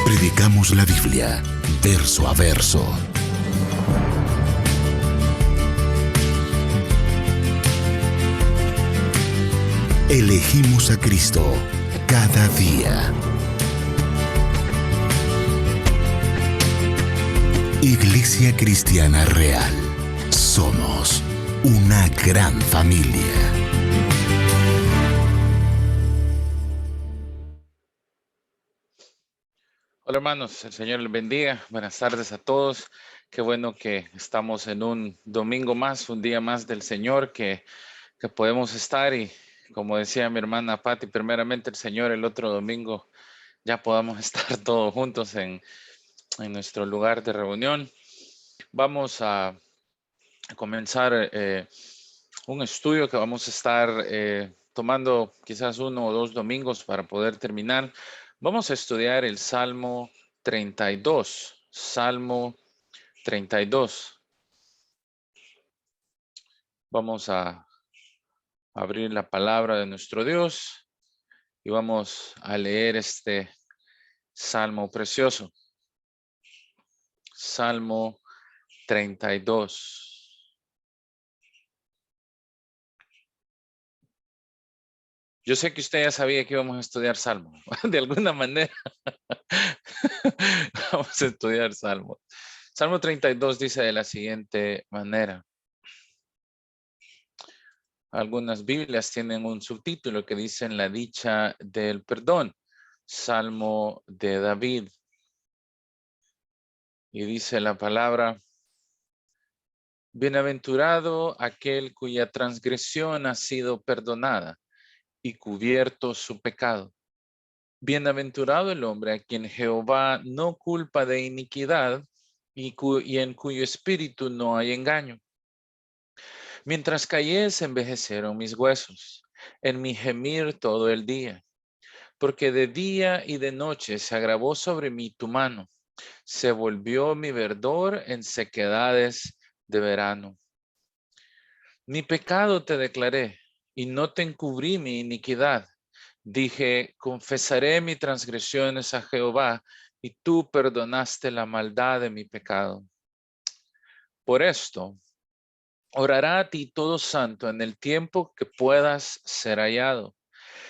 Predicamos la Biblia, verso a verso. Elegimos a Cristo cada día. Iglesia Cristiana Real. Somos una gran familia. Hola hermanos, el Señor les bendiga. Buenas tardes a todos. Qué bueno que estamos en un domingo más, un día más del Señor que podemos estar y como decía mi hermana Patti, primeramente el Señor el otro domingo ya podamos estar todos juntos en nuestro lugar de reunión. Vamos a comenzar un estudio que vamos a estar tomando quizás 1 o 2 domingos para poder terminar. Vamos a estudiar el Salmo 32. Salmo 32. Vamos a abrir la palabra de nuestro Dios y vamos a leer este salmo precioso. Salmo 32. Yo sé que usted ya sabía que íbamos a estudiar Salmo. De alguna manera vamos a estudiar Salmo. Salmo 32 dice de la siguiente manera. Algunas Biblias tienen un subtítulo que dice la dicha del perdón. Salmo de David. Y dice la palabra: bienaventurado aquel cuya transgresión ha sido perdonada y cubierto su pecado. Bienaventurado el hombre a quien Jehová no culpa de iniquidad y en cuyo espíritu no hay engaño. Mientras callé se envejecieron mis huesos, en mi gemir todo el día, porque de día y de noche se agravó sobre mí tu mano, se volvió mi verdor en sequedades de verano. Mi pecado te declaré y no te encubrí mi iniquidad. Dije, confesaré mis transgresiones a Jehová, y tú perdonaste la maldad de mi pecado. Por esto, orará a ti todo santo en el tiempo que puedas ser hallado.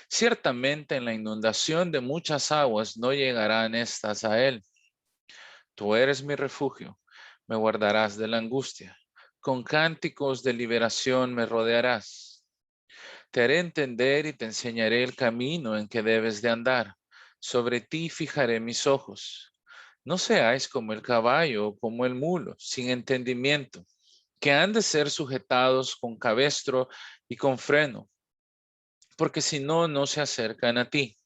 Ciertamente en la inundación de muchas aguas no llegarán estas a él. Tú eres mi refugio, me guardarás de la angustia. Con cánticos de liberación me rodearás. Te haré entender y te enseñaré el camino en que debes de andar. Sobre ti fijaré mis ojos. No seáis como el caballo o como el mulo, sin entendimiento, que han de ser sujetados con cabestro y con freno, porque si no, no se acercan a ti.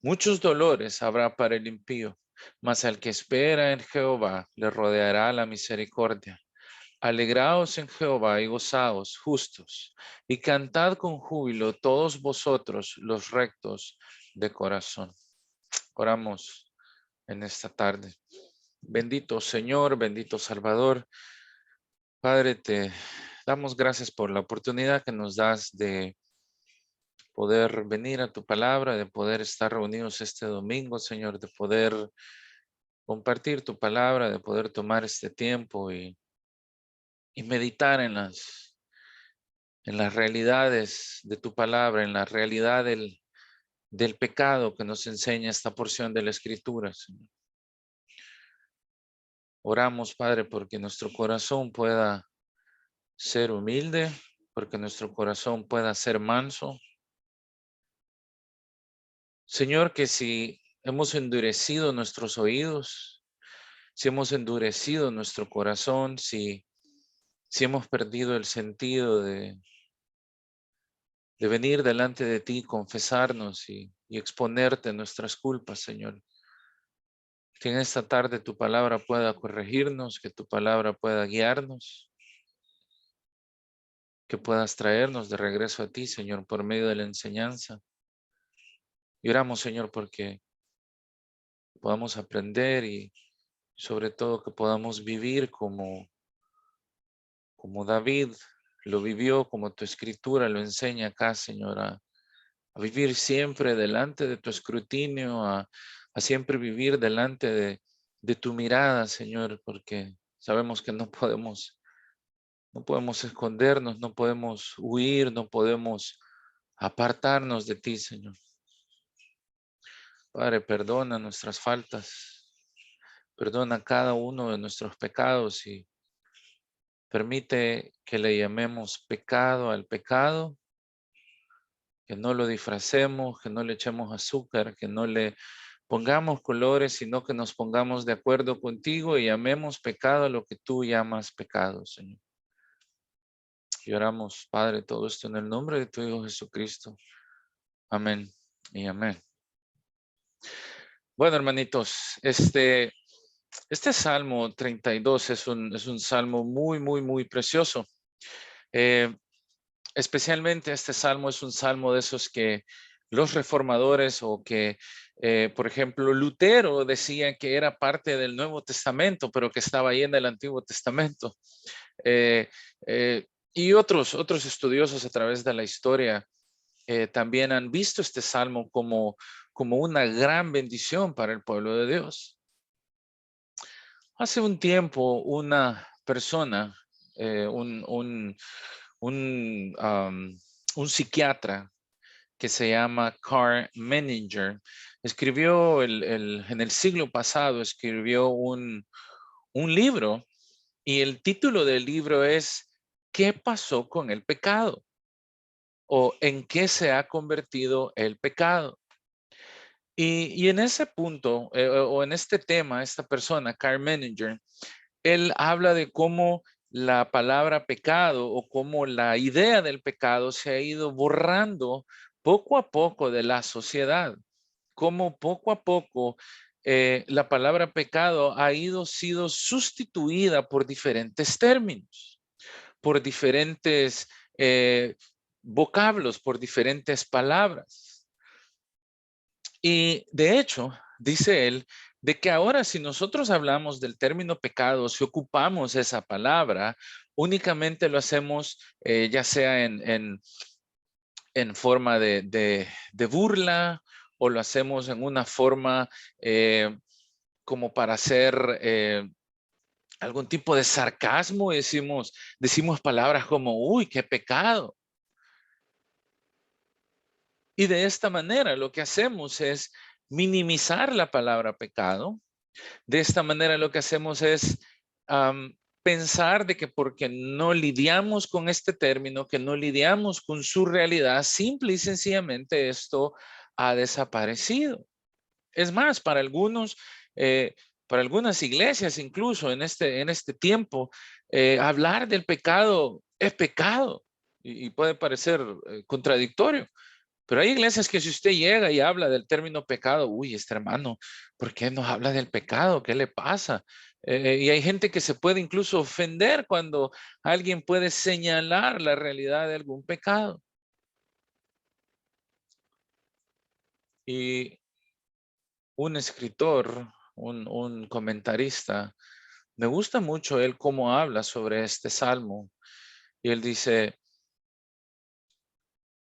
Muchos dolores habrá para el impío, mas al que espera en Jehová le rodeará la misericordia. Alegraos en Jehová y gozaos, justos, y cantad con júbilo todos vosotros los rectos de corazón. Oramos en esta tarde. Bendito Señor, bendito Salvador. Padre, te damos gracias por la oportunidad que nos das de poder venir a tu palabra, de poder estar reunidos este domingo, Señor, de poder compartir tu palabra, de poder tomar este tiempo y meditar en las realidades de tu palabra, en la realidad del pecado que nos enseña esta porción de la Escritura, Señor. Oramos, Padre, porque nuestro corazón pueda ser humilde, porque nuestro corazón pueda ser manso. Señor, que si hemos endurecido nuestros oídos, si hemos endurecido nuestro corazón, si hemos perdido el sentido de venir delante de ti, confesarnos y exponerte nuestras culpas, Señor. Que en esta tarde tu palabra pueda corregirnos, que tu palabra pueda guiarnos, que puedas traernos de regreso a ti, Señor, por medio de la enseñanza. Y oramos, Señor, porque podamos aprender y sobre todo que podamos vivir como David lo vivió, como tu escritura lo enseña acá, Señora, a vivir siempre delante de tu escrutinio, a siempre vivir delante de tu mirada, Señor, porque sabemos que no podemos escondernos, no podemos huir, no podemos apartarnos de ti, Señor. Padre, perdona nuestras faltas, perdona cada uno de nuestros pecados y permite que le llamemos pecado al pecado, que no lo disfracemos, que no le echemos azúcar, que no le pongamos colores, sino que nos pongamos de acuerdo contigo y llamemos pecado a lo que tú llamas pecado, Señor. Y oramos, Padre, todo esto en el nombre de tu Hijo Jesucristo. Amén y amén. Bueno, hermanitos, este Salmo 32 es un salmo muy precioso. Especialmente este salmo es un salmo de esos que los reformadores o que, por ejemplo, Lutero decía que era parte del Nuevo Testamento, pero que estaba ahí en el Antiguo Testamento. Eh, y otros estudiosos a través de la historia también han visto este salmo como una gran bendición para el pueblo de Dios. Hace un tiempo una persona, un psiquiatra que se llama Carl Menninger, escribió en el siglo pasado, escribió un libro y el título del libro es ¿Qué pasó con el pecado? O ¿en qué se ha convertido el pecado? Y en ese punto, o en este tema, esta persona, Carl Menninger, él habla de cómo la palabra pecado o cómo la idea del pecado se ha ido borrando poco a poco de la sociedad, cómo poco a poco la palabra pecado ha sido sustituida por diferentes términos, por diferentes vocablos, por diferentes palabras. Y de hecho, dice él, de que ahora si nosotros hablamos del término pecado, si ocupamos esa palabra, únicamente lo hacemos ya sea en forma de burla o lo hacemos en una forma como para hacer algún tipo de sarcasmo y decimos palabras como, uy, qué pecado. Y de esta manera lo que hacemos es minimizar la palabra pecado. De esta manera lo que hacemos es pensar de que porque no lidiamos con este término, que no lidiamos con su realidad, simple y sencillamente esto ha desaparecido. Es más, para algunas iglesias incluso en este tiempo, hablar del pecado es pecado y puede parecer contradictorio. Pero hay iglesias que si usted llega y habla del término pecado, uy, este hermano, ¿por qué nos habla del pecado? ¿Qué le pasa? Y hay gente que se puede incluso ofender cuando alguien puede señalar la realidad de algún pecado. Y un escritor, un comentarista, me gusta mucho él cómo habla sobre este salmo. Y él dice,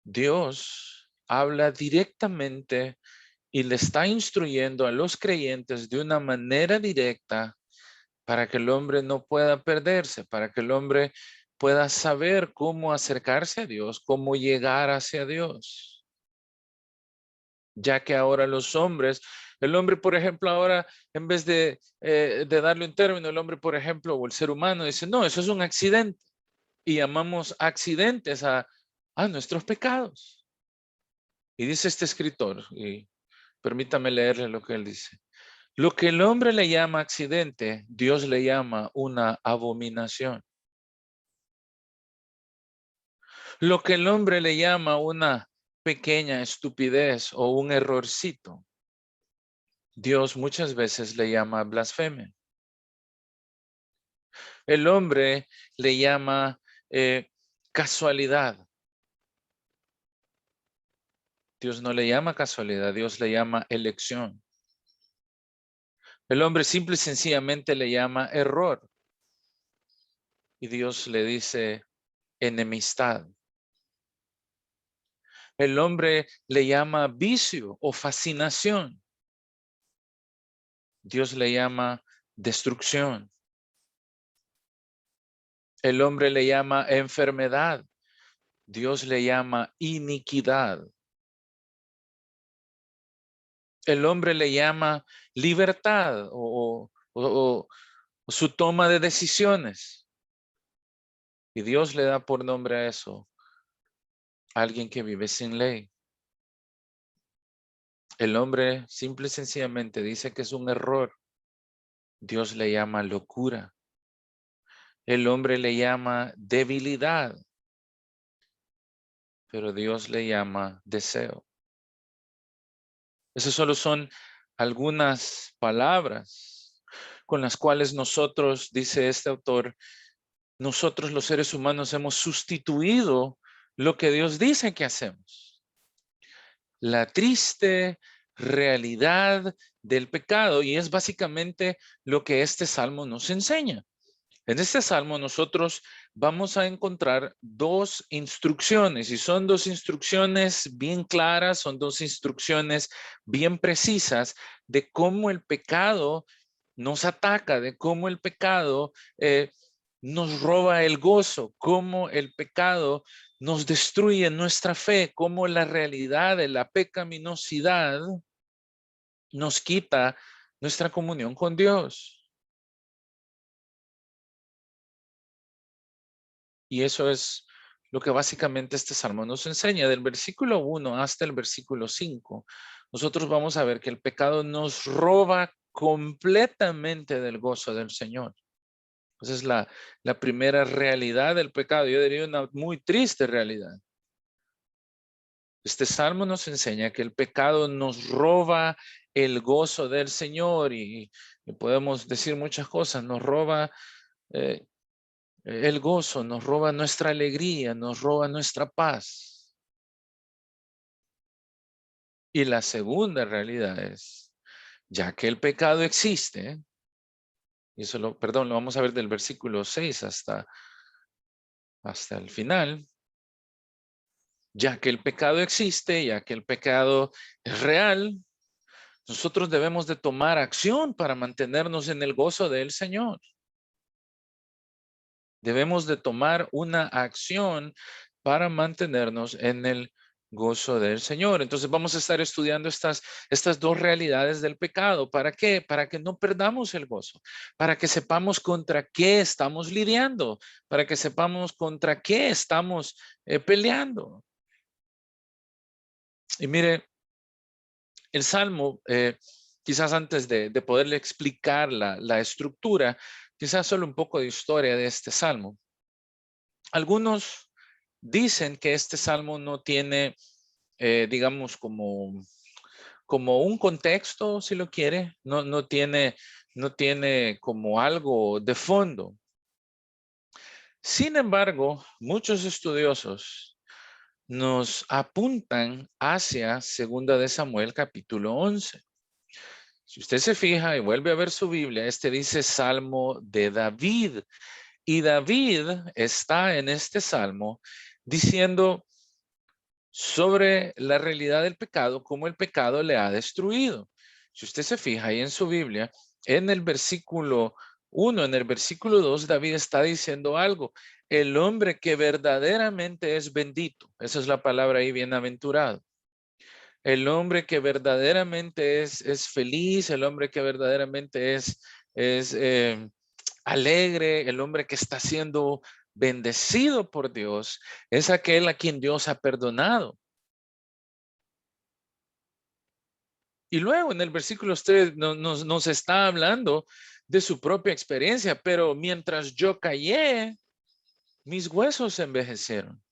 Dios habla directamente y le está instruyendo a los creyentes de una manera directa para que el hombre no pueda perderse, para que el hombre pueda saber cómo acercarse a Dios, cómo llegar hacia Dios. Ya que ahora el hombre, por ejemplo, ahora en vez de darle un término, el hombre, por ejemplo, o el ser humano dice, no, eso es un accidente. Y llamamos accidentes a nuestros pecados. Y dice este escritor, y permítame leerle lo que él dice. Lo que el hombre le llama accidente, Dios le llama una abominación. Lo que el hombre le llama una pequeña estupidez o un errorcito, Dios muchas veces le llama blasfemia. El hombre le llama casualidad. Dios no le llama casualidad, Dios le llama elección. El hombre simple y sencillamente le llama error. Y Dios le dice enemistad. El hombre le llama vicio o fascinación. Dios le llama destrucción. El hombre le llama enfermedad. Dios le llama iniquidad. El hombre le llama libertad o su toma de decisiones. Y Dios le da por nombre a eso alguien que vive sin ley. El hombre simple y sencillamente dice que es un error. Dios le llama locura. El hombre le llama debilidad. Pero Dios le llama deseo. Esas solo son algunas palabras con las cuales nosotros, dice este autor, nosotros los seres humanos hemos sustituido lo que Dios dice que hacemos. La triste realidad del pecado, y es básicamente lo que este salmo nos enseña. En este salmo nosotros vamos a encontrar dos instrucciones, y son dos instrucciones bien claras, son dos instrucciones bien precisas de cómo el pecado nos ataca, de cómo el pecado nos roba el gozo, cómo el pecado nos destruye nuestra fe, cómo la realidad de la pecaminosidad nos quita nuestra comunión con Dios. Y eso es lo que básicamente este salmo nos enseña. Del versículo 1 hasta el versículo 5, nosotros vamos a ver que el pecado nos roba completamente del gozo del Señor. Esa es la primera realidad del pecado. Yo diría una muy triste realidad. Este salmo nos enseña que el pecado nos roba el gozo del Señor y podemos decir muchas cosas. Nos roba el gozo, nos roba nuestra alegría, nos roba nuestra paz. Y la segunda realidad es, ya que el pecado existe, y eso lo vamos a ver del versículo 6 hasta el final, ya que el pecado existe, ya que el pecado es real, nosotros debemos de tomar acción para mantenernos en el gozo del Señor. Debemos de tomar una acción para mantenernos en el gozo del Señor. Entonces vamos a estar estudiando estas dos realidades del pecado. ¿Para qué? Para que no perdamos el gozo, para que sepamos contra qué estamos lidiando, para que sepamos contra qué estamos peleando. Y mire, el Salmo, quizás antes de poderle explicar la estructura, quizás solo un poco de historia de este Salmo. Algunos dicen que este Salmo no tiene, digamos, como un contexto, si lo quiere, no tiene como algo de fondo. Sin embargo, muchos estudiosos nos apuntan hacia 2 de Samuel capítulo 11. Si usted se fija y vuelve a ver su Biblia, este dice Salmo de David. Y David está en este Salmo diciendo sobre la realidad del pecado, cómo el pecado le ha destruido. Si usted se fija ahí en su Biblia, en el versículo 1, en el versículo 2, David está diciendo algo. El hombre que verdaderamente es bendito, esa es la palabra ahí, bienaventurado. El hombre que verdaderamente es feliz, el hombre que verdaderamente es alegre, el hombre que está siendo bendecido por Dios, es aquel a quien Dios ha perdonado. Y luego en el versículo 3 nos está hablando de su propia experiencia, pero mientras yo callé, mis huesos se envejecieron.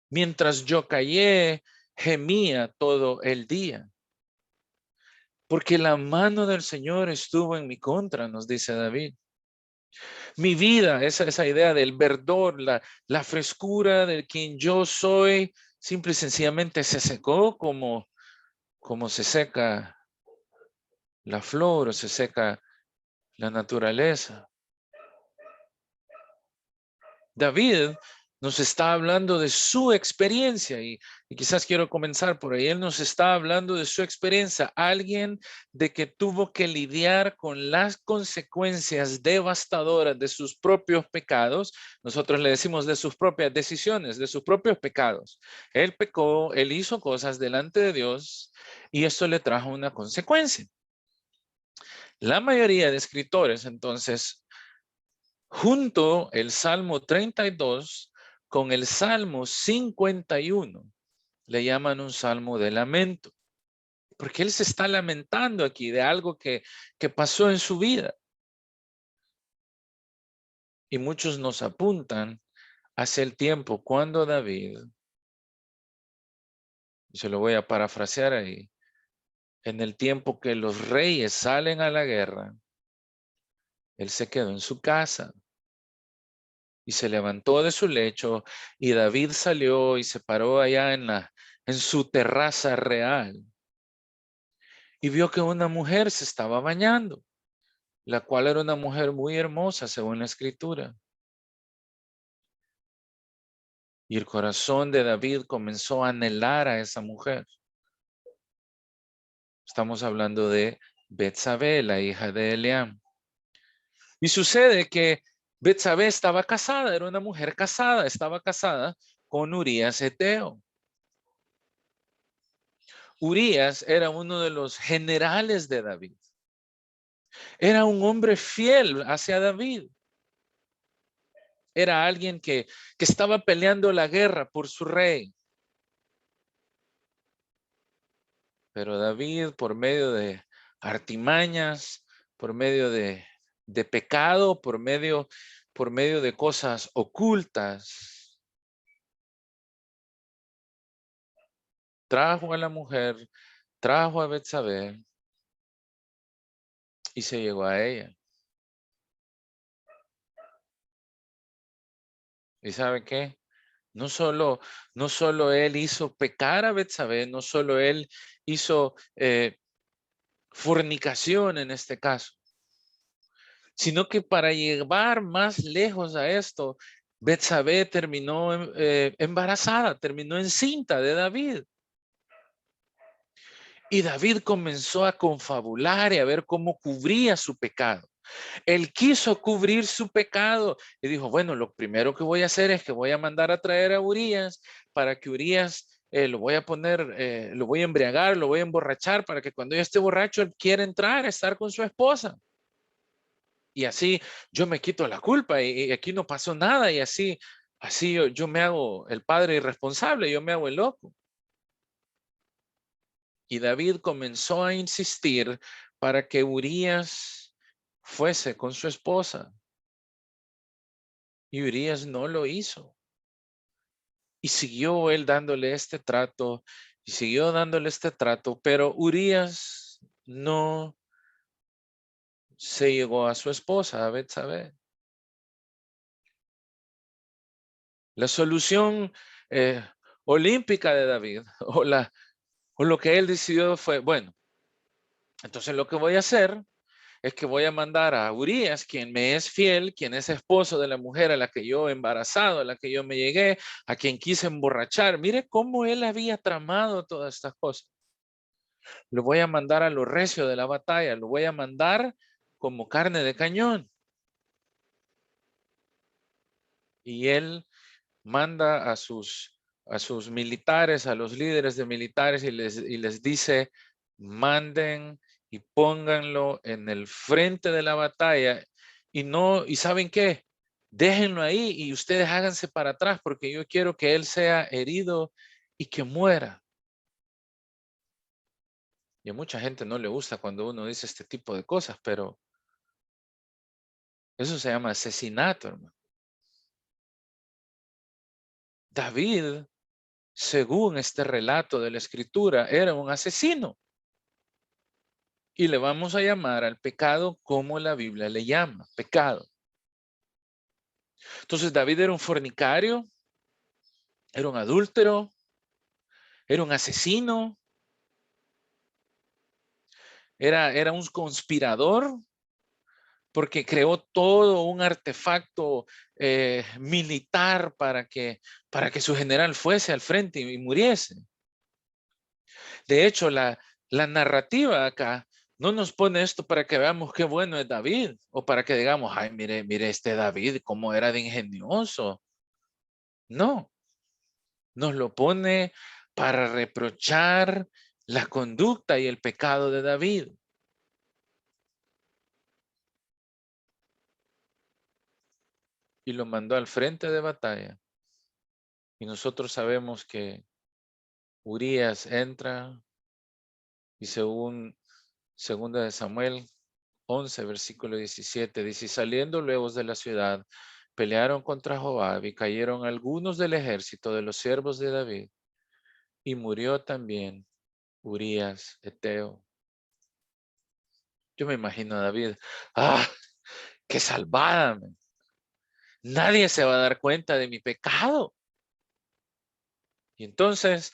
Mientras yo callé, gemía todo el día. Porque la mano del Señor estuvo en mi contra, nos dice David. Mi vida, esa idea del verdor, la frescura de quien yo soy, simple y sencillamente se secó como se seca la flor o se seca la naturaleza. David Nos está hablando de su experiencia y quizás quiero comenzar por ahí. Él nos está hablando de su experiencia. Alguien de que tuvo que lidiar con las consecuencias devastadoras de sus propios pecados. Nosotros le decimos de sus propias decisiones, de sus propios pecados. Él pecó, él hizo cosas delante de Dios y esto le trajo una consecuencia. La mayoría de escritores, entonces, junto el Salmo 32 con el Salmo 51, le llaman un salmo de lamento, porque él se está lamentando aquí de algo que pasó en su vida. Y muchos nos apuntan hacia el tiempo cuando David, y se lo voy a parafrasear ahí, en el tiempo que los reyes salen a la guerra, él se quedó en su casa. Y se levantó de su lecho y David salió y se paró allá en su terraza real. Y vio que una mujer se estaba bañando, la cual era una mujer muy hermosa según la escritura. Y el corazón de David comenzó a anhelar a esa mujer. Estamos hablando de Betsabé, la hija de Eliam. Y sucede que Betsabé estaba casada, era una mujer casada, estaba casada con Urías Eteo. Urías era uno de los generales de David. Era un hombre fiel hacia David. Era alguien que estaba peleando la guerra por su rey. Pero David, por medio de artimañas, por medio de pecado, por medio de cosas ocultas, trajo a la mujer, trajo a Betsabé y se llegó a ella. ¿Y sabe qué? No solo él hizo pecar a Betsabé, no solo él hizo fornicación en este caso, sino que para llevar más lejos a esto, Betsabé terminó embarazada, terminó encinta de David. Y David comenzó a confabular y a ver cómo cubría su pecado. Él quiso cubrir su pecado y dijo, bueno, lo primero que voy a hacer es que voy a mandar a traer a Urías para que Urías lo voy a poner, lo voy a embriagar, lo voy a emborrachar para que cuando yo esté borracho él quiera entrar a estar con su esposa. Y así yo me quito la culpa y aquí no pasó nada y así yo me hago el padre irresponsable, yo me hago el loco. Y David comenzó a insistir para que Urías fuese con su esposa. Y Urías no lo hizo. Y siguió él dándole este trato, y siguió dándole este trato, pero Urías no se llegó a su esposa, a Betsabé. La solución olímpica de David, o lo que él decidió fue, bueno, entonces lo que voy a hacer es que voy a mandar a Urías, quien me es fiel, quien es esposo de la mujer a la que yo he embarazado, a la que yo me llegué, a quien quise emborrachar. Mire cómo él había tramado todas estas cosas. Lo voy a mandar a lo recio de la batalla, lo voy a mandar como carne de cañón. Y él manda a sus militares, a los líderes de militares y les dice, manden y pónganlo en el frente de la batalla y ¿saben qué? Déjenlo ahí y ustedes háganse para atrás porque yo quiero que él sea herido y que muera. Y a mucha gente no le gusta cuando uno dice este tipo de cosas, pero eso se llama asesinato, hermano. David, según este relato de la escritura, era un asesino. Y le vamos a llamar al pecado como la Biblia le llama, pecado. Entonces David era un fornicario, era un adúltero, era un asesino, era un conspirador. porque creó todo un artefacto militar para que su general fuese al frente y muriese. De hecho, la narrativa acá no nos pone esto para que veamos qué bueno es David o para que digamos, ay, mire, mire este David, cómo era de ingenioso. No, nos lo pone para reprochar la conducta y el pecado de David. Y lo mandó al frente de batalla. Y nosotros sabemos que Urías entra y según 2 de Samuel 11, versículo 17, dice, y saliendo luego de la ciudad, pelearon contra Joab y cayeron algunos del ejército de los siervos de David, y murió también Urías Eteo. Yo me imagino a David, ¡ah, qué salvada! Man. Nadie se va a dar cuenta de mi pecado. Y entonces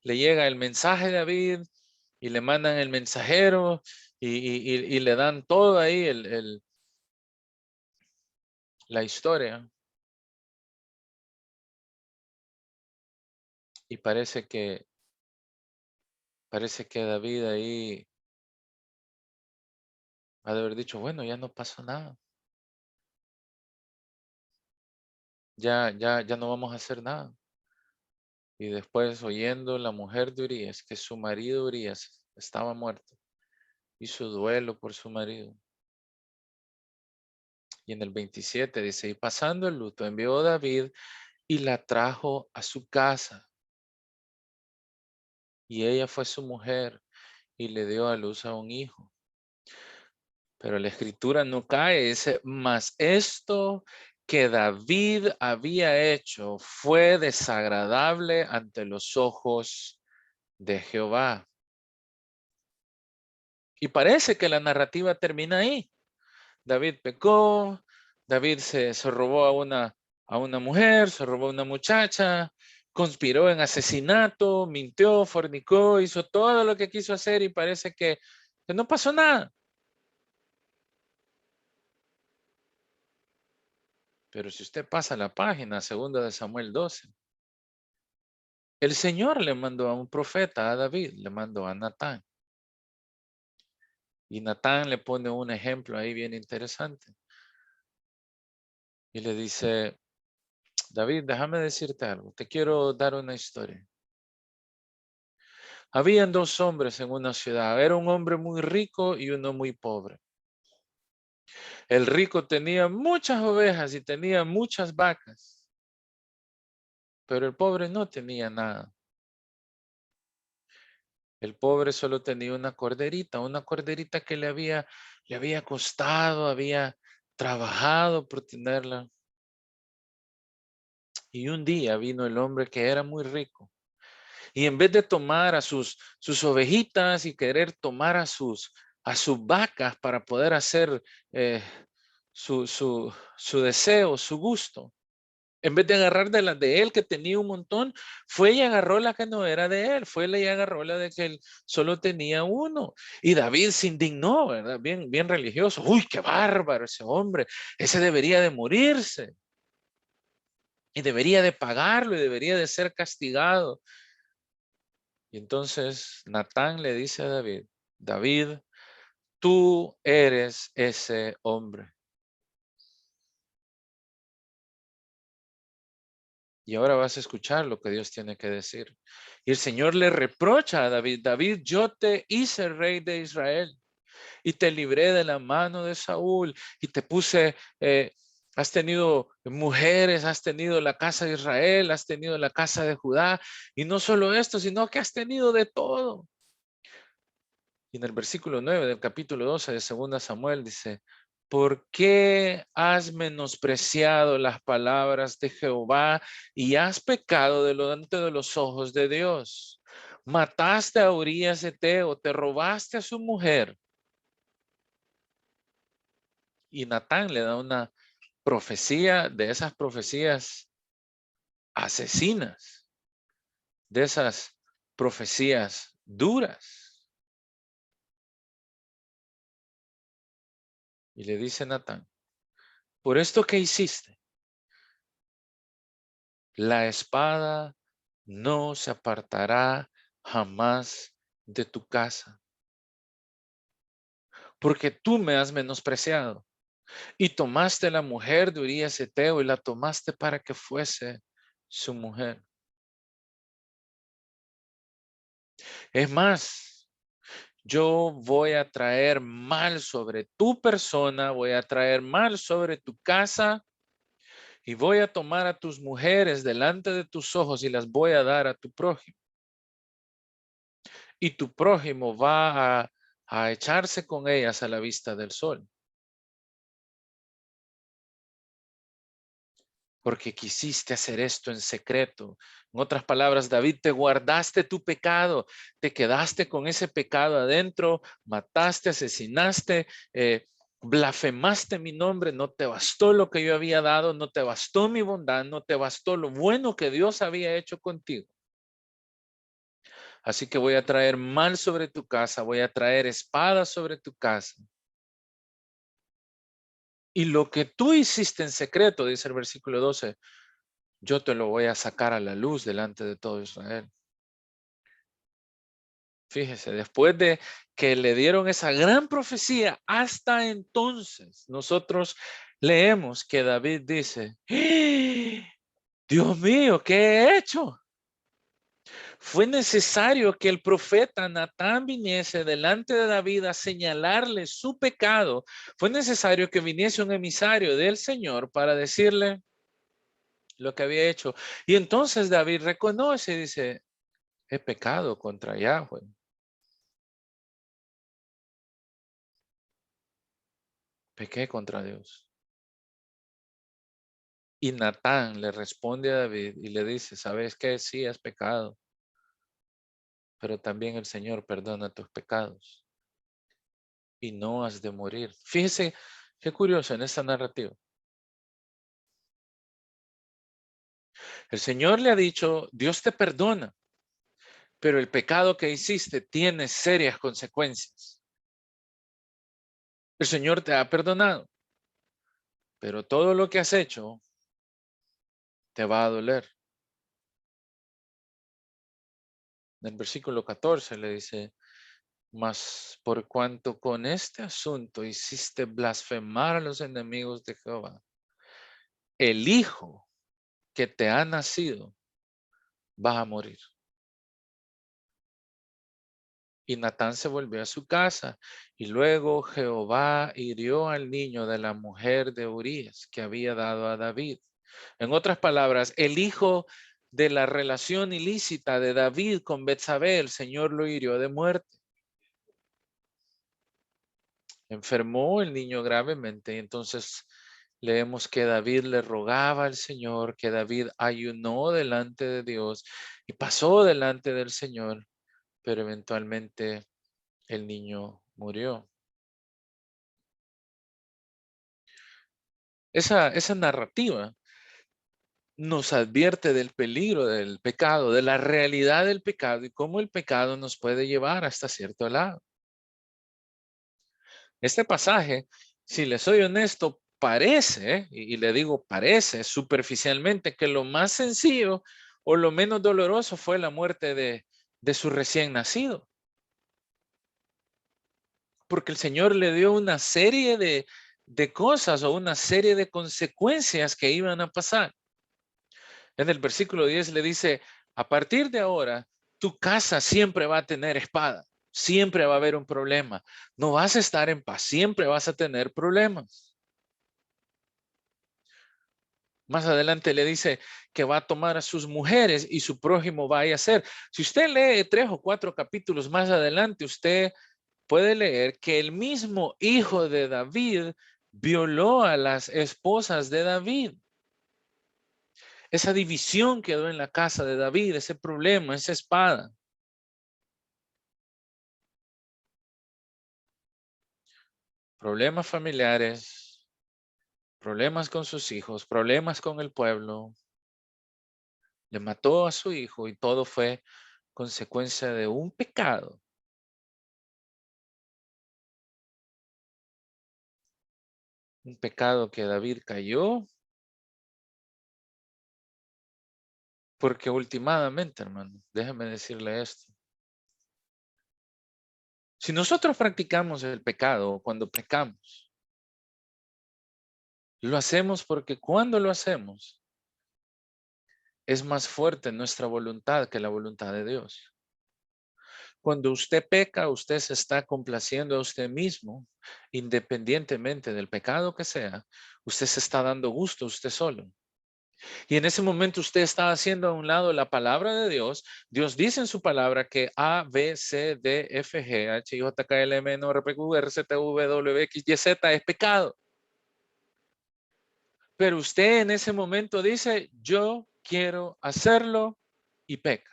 le llega el mensaje de David y le mandan el mensajero y le dan todo ahí la historia. Y parece que David ahí ha de haber dicho, bueno, ya no pasó nada. Ya no vamos a hacer nada. Y después oyendo la mujer de Urías, que su marido Urías estaba muerto, hizo duelo por su marido. Y en el 27 dice, y pasando el luto, envió a David y la trajo a su casa. Y ella fue su mujer y le dio a luz a un hijo. Pero la escritura no cae, dice, mas esto que David había hecho fue desagradable ante los ojos de Jehová. Y parece que la narrativa termina ahí. David pecó, David se robó a una mujer, se robó a una muchacha, conspiró en asesinato, mintió, fornicó, hizo todo lo que quiso hacer y parece que no pasó nada. Pero si usted pasa la página, 2 de Samuel 12, el Señor le mandó a un profeta, a David, le mandó a Natán. Y Natán le pone un ejemplo ahí bien interesante. Y le dice, David, déjame decirte algo, te quiero dar una historia. Habían dos hombres en una ciudad, era un hombre muy rico y uno muy pobre. El rico tenía muchas ovejas y tenía muchas vacas, pero el pobre no tenía nada. El pobre solo tenía una corderita que le había costado, había trabajado por tenerla. Y un día vino el hombre que era muy rico. Y en vez de tomar a sus ovejitas y querer tomar a sus vacas para poder hacer eh, su deseo, su gusto, en vez de agarrar de las de él, que tenía un montón, fue y agarró la que no era de él, fue y agarró la de que él solo tenía uno. Y David se indignó, ¿verdad? Bien, bien religioso. Uy, qué bárbaro ese hombre, ese debería de morirse. Y debería de pagarlo y debería de ser castigado. Y entonces Natán le dice a David, David, tú eres ese hombre. Y ahora vas a escuchar lo que Dios tiene que decir. Y el Señor le reprocha a David, David, yo te hice rey de Israel y te libré de la mano de Saúl y te puse, has tenido mujeres, has tenido la casa de Israel, has tenido la casa de Judá. Y no solo esto, sino que has tenido de todo. Y en el versículo 9 del capítulo 12 de 2 Samuel dice, ¿por qué has menospreciado las palabras de Jehová y has pecado delante de los ojos de Dios? Mataste a Urías Eteo, te robaste a su mujer. Y Natán le da una profecía de esas profecías asesinas, de esas profecías duras. Y le dice Natán, por esto que hiciste, la espada no se apartará jamás de tu casa, porque tú me has menospreciado y tomaste la mujer de Urías Eteo y la tomaste para que fuese su mujer. Es más, yo voy a traer mal sobre tu persona, voy a traer mal sobre tu casa y voy a tomar a tus mujeres delante de tus ojos y las voy a dar a tu prójimo. Y tu prójimo va a echarse con ellas a la vista del sol. Porque quisiste hacer esto en secreto. En otras palabras, David, te guardaste tu pecado, te quedaste con ese pecado adentro, mataste, asesinaste, blasfemaste mi nombre, no te bastó lo que yo había dado, no te bastó mi bondad, no te bastó lo bueno que Dios había hecho contigo. Así que voy a traer mal sobre tu casa, voy a traer espada sobre tu casa. Y lo que tú hiciste en secreto, dice el versículo 12, yo te lo voy a sacar a la luz delante de todo Israel. Fíjese, después de que le dieron esa gran profecía, hasta entonces nosotros leemos que David dice, ¡Ah! Dios mío, ¿qué he hecho? Fue necesario que el profeta Natán viniese delante de David a señalarle su pecado. Fue necesario que viniese un emisario del Señor para decirle lo que había hecho. Y entonces David reconoce y dice, he pecado contra Yahweh. Pequé contra Dios. Y Natán le responde a David y le dice, ¿sabes qué? Sí, has pecado, pero también el Señor perdona tus pecados y no has de morir. Fíjese qué curioso en esta narrativa. El Señor le ha dicho, Dios te perdona, pero el pecado que hiciste tiene serias consecuencias. El Señor te ha perdonado, pero todo lo que has hecho te va a doler. En el versículo 14 le dice, mas por cuanto con este asunto hiciste blasfemar a los enemigos de Jehová, el hijo que te ha nacido va a morir. Y Natán se volvió a su casa, y luego Jehová hirió al niño de la mujer de Urías que había dado a David. En otras palabras, el hijo de la relación ilícita de David con Betsabé, el Señor lo hirió de muerte. Enfermó el niño gravemente, y entonces leemos que David le rogaba al Señor, que David ayunó delante de Dios y pasó delante del Señor, pero eventualmente el niño murió. Esa narrativa nos advierte del peligro del pecado, de la realidad del pecado y cómo el pecado nos puede llevar hasta cierto lado. Este pasaje, si le soy honesto, parece, y le digo parece superficialmente, que lo más sencillo o lo menos doloroso fue la muerte de su recién nacido. Porque el Señor le dio una serie de cosas o una serie de consecuencias que iban a pasar. En el versículo 10 le dice, a partir de ahora, tu casa siempre va a tener espada, siempre va a haber un problema, no vas a estar en paz, siempre vas a tener problemas. Más adelante le dice que va a tomar a sus mujeres y su prójimo va a hacer. Si usted lee 3 o 4 capítulos más adelante, usted puede leer que el mismo hijo de David violó a las esposas de David. Esa división quedó en la casa de David, ese problema, esa espada. Problemas familiares, problemas con sus hijos, problemas con el pueblo. Le mató a su hijo y todo fue consecuencia de un pecado Un pecado que David cayó porque últimamente, hermano, déjeme decirle esto. Si nosotros practicamos el pecado cuando pecamos, lo hacemos porque cuando lo hacemos es más fuerte nuestra voluntad que la voluntad de Dios. Cuando usted peca, usted se está complaciendo a usted mismo, independientemente del pecado que sea, usted se está dando gusto a usted solo. Y en ese momento usted está haciendo a un lado la palabra de Dios. Dios dice en su palabra que A, B, C, D, F, G, H, I, J, K, L, M, N, O, P, Q, R, Z, V, W, X, Y, Z es pecado. Pero usted en ese momento dice, yo quiero hacerlo y peca.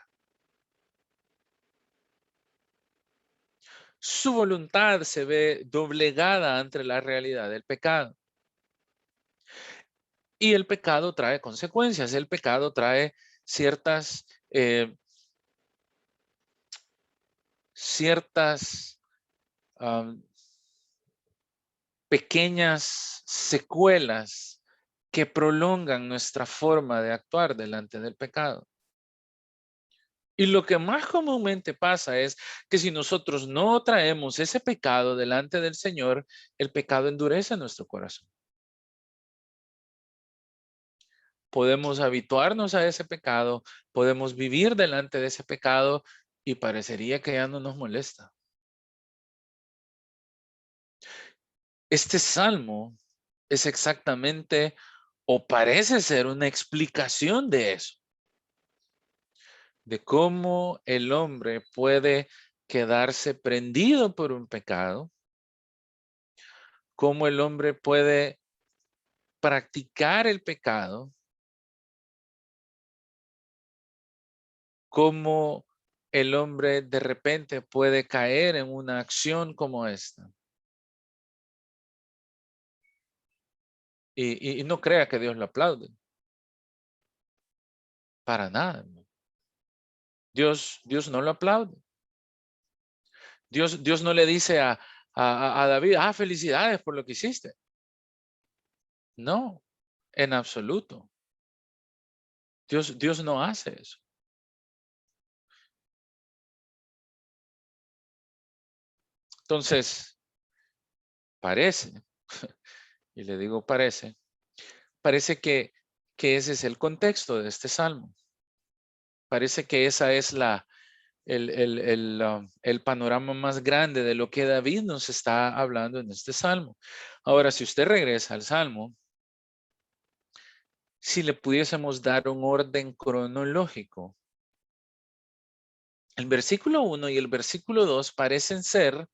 Su voluntad se ve doblegada ante la realidad del pecado. Y el pecado trae consecuencias. El pecado trae ciertas pequeñas secuelas que prolongan nuestra forma de actuar delante del pecado. Y lo que más comúnmente pasa es que si nosotros no traemos ese pecado delante del Señor, el pecado endurece nuestro corazón. Podemos habituarnos a ese pecado, podemos vivir delante de ese pecado y parecería que ya no nos molesta. Este salmo es exactamente o parece ser una explicación de eso, de cómo el hombre puede quedarse prendido por un pecado, cómo el hombre puede practicar el pecado, cómo el hombre de repente puede caer en una acción como esta. Y no crea que Dios lo aplaude. Para nada. Dios no lo aplaude. Dios no le dice a David, felicidades por lo que hiciste. No, en absoluto. Dios no hace eso. Entonces, parece, y le digo parece que ese es el contexto de este salmo. Parece que esa es el panorama más grande de lo que David nos está hablando en este salmo. Ahora, si usted regresa al salmo, si le pudiésemos dar un orden cronológico, el versículo 1 y el versículo 2 parecen ser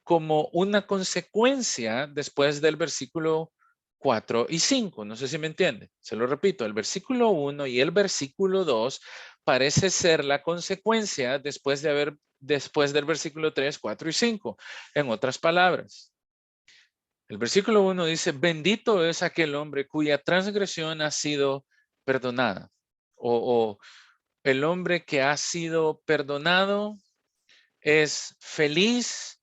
como una consecuencia después del versículo 4 y 5. No sé si me entiende. Se lo repito, el versículo 1 y el versículo 2 parece ser la consecuencia después del versículo 3, 4 y 5. En otras palabras, el versículo 1 dice, bendito es aquel hombre cuya transgresión ha sido perdonada. O el hombre que ha sido perdonado es feliz,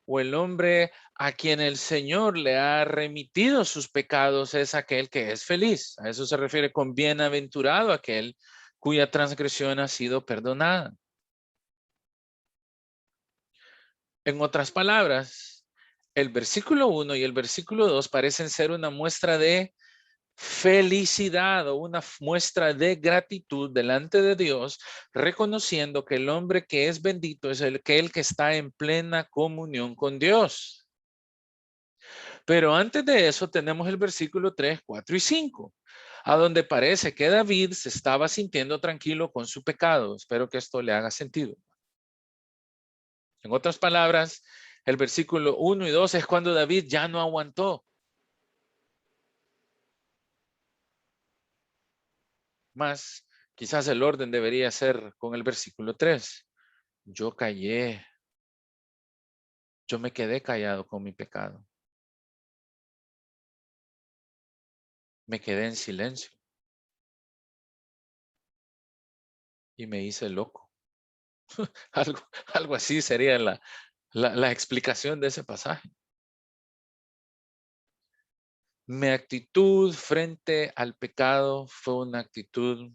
o el hombre a quien el Señor le ha remitido sus pecados es aquel que es feliz. A eso se refiere con bienaventurado aquel cuya transgresión ha sido perdonada. En otras palabras, el versículo 1 y el versículo 2 parecen ser una muestra de felicidad o una muestra de gratitud delante de Dios, reconociendo que el hombre que es bendito es el que está en plena comunión con Dios. Pero antes de eso tenemos el versículo 3, 4 y 5, a donde parece que David se estaba sintiendo tranquilo con su pecado. Espero que esto le haga sentido. En otras palabras, el versículo 1 y 2 es cuando David ya no aguantó. Más, quizás el orden debería ser con el versículo 3. Yo callé. Yo me quedé callado con mi pecado. Me quedé en silencio. Y me hice loco. Algo así sería la explicación de ese pasaje. Mi actitud frente al pecado fue una actitud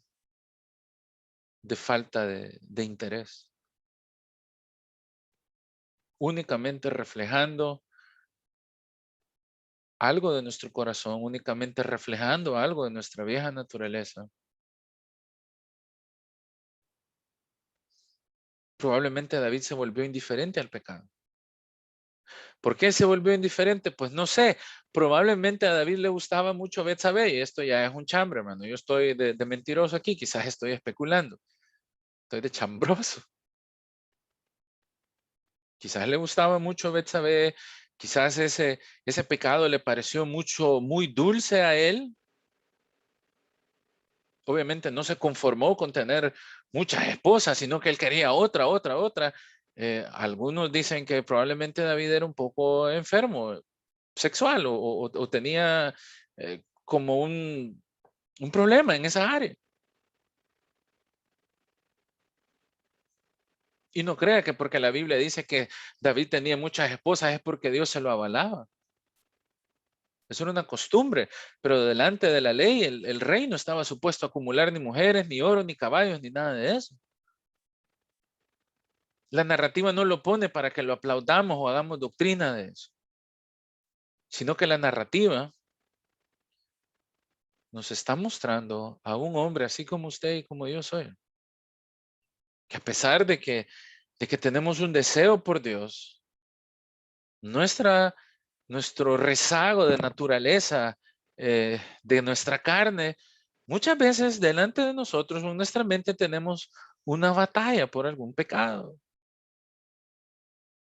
de falta de interés, únicamente reflejando algo de nuestro corazón, únicamente reflejando algo de nuestra vieja naturaleza. Probablemente David se volvió indiferente al pecado. ¿Por qué se volvió indiferente? Pues no sé, probablemente a David le gustaba mucho Betsabé y esto ya es un chambre, hermano. Yo estoy de mentiroso aquí, quizás estoy especulando, estoy de chambroso. Quizás le gustaba mucho Betsabé, quizás ese pecado le pareció muy dulce a él. Obviamente no se conformó con tener muchas esposas, sino que él quería otra. Algunos dicen que probablemente David era un poco enfermo sexual o tenía como un problema en esa área. Y no crea que porque la Biblia dice que David tenía muchas esposas es porque Dios se lo avalaba. Eso era una costumbre, pero delante de la ley el rey no estaba supuesto a acumular ni mujeres, ni oro, ni caballos, ni nada de eso. La narrativa no lo pone para que lo aplaudamos o hagamos doctrina de eso, sino que la narrativa nos está mostrando a un hombre así como usted y como yo soy, que a pesar de que tenemos un deseo por Dios, nuestro rezago de naturaleza, de nuestra carne, muchas veces delante de nosotros, en nuestra mente tenemos una batalla por algún pecado.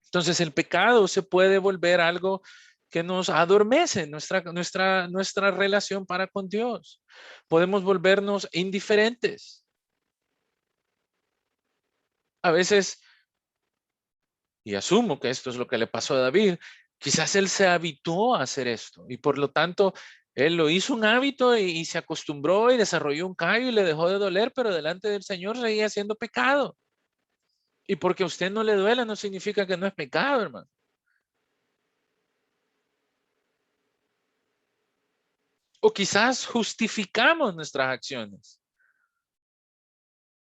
Entonces el pecado se puede volver algo que nos adormece nuestra relación para con Dios. Podemos volvernos indiferentes. A veces, y asumo que esto es lo que le pasó a David, quizás él se habituó a hacer esto y por lo tanto él lo hizo un hábito y se acostumbró y desarrolló un callo y le dejó de doler, pero delante del Señor seguía haciendo pecado. Y porque a usted no le duela no significa que no es pecado, hermano. O quizás justificamos nuestras acciones.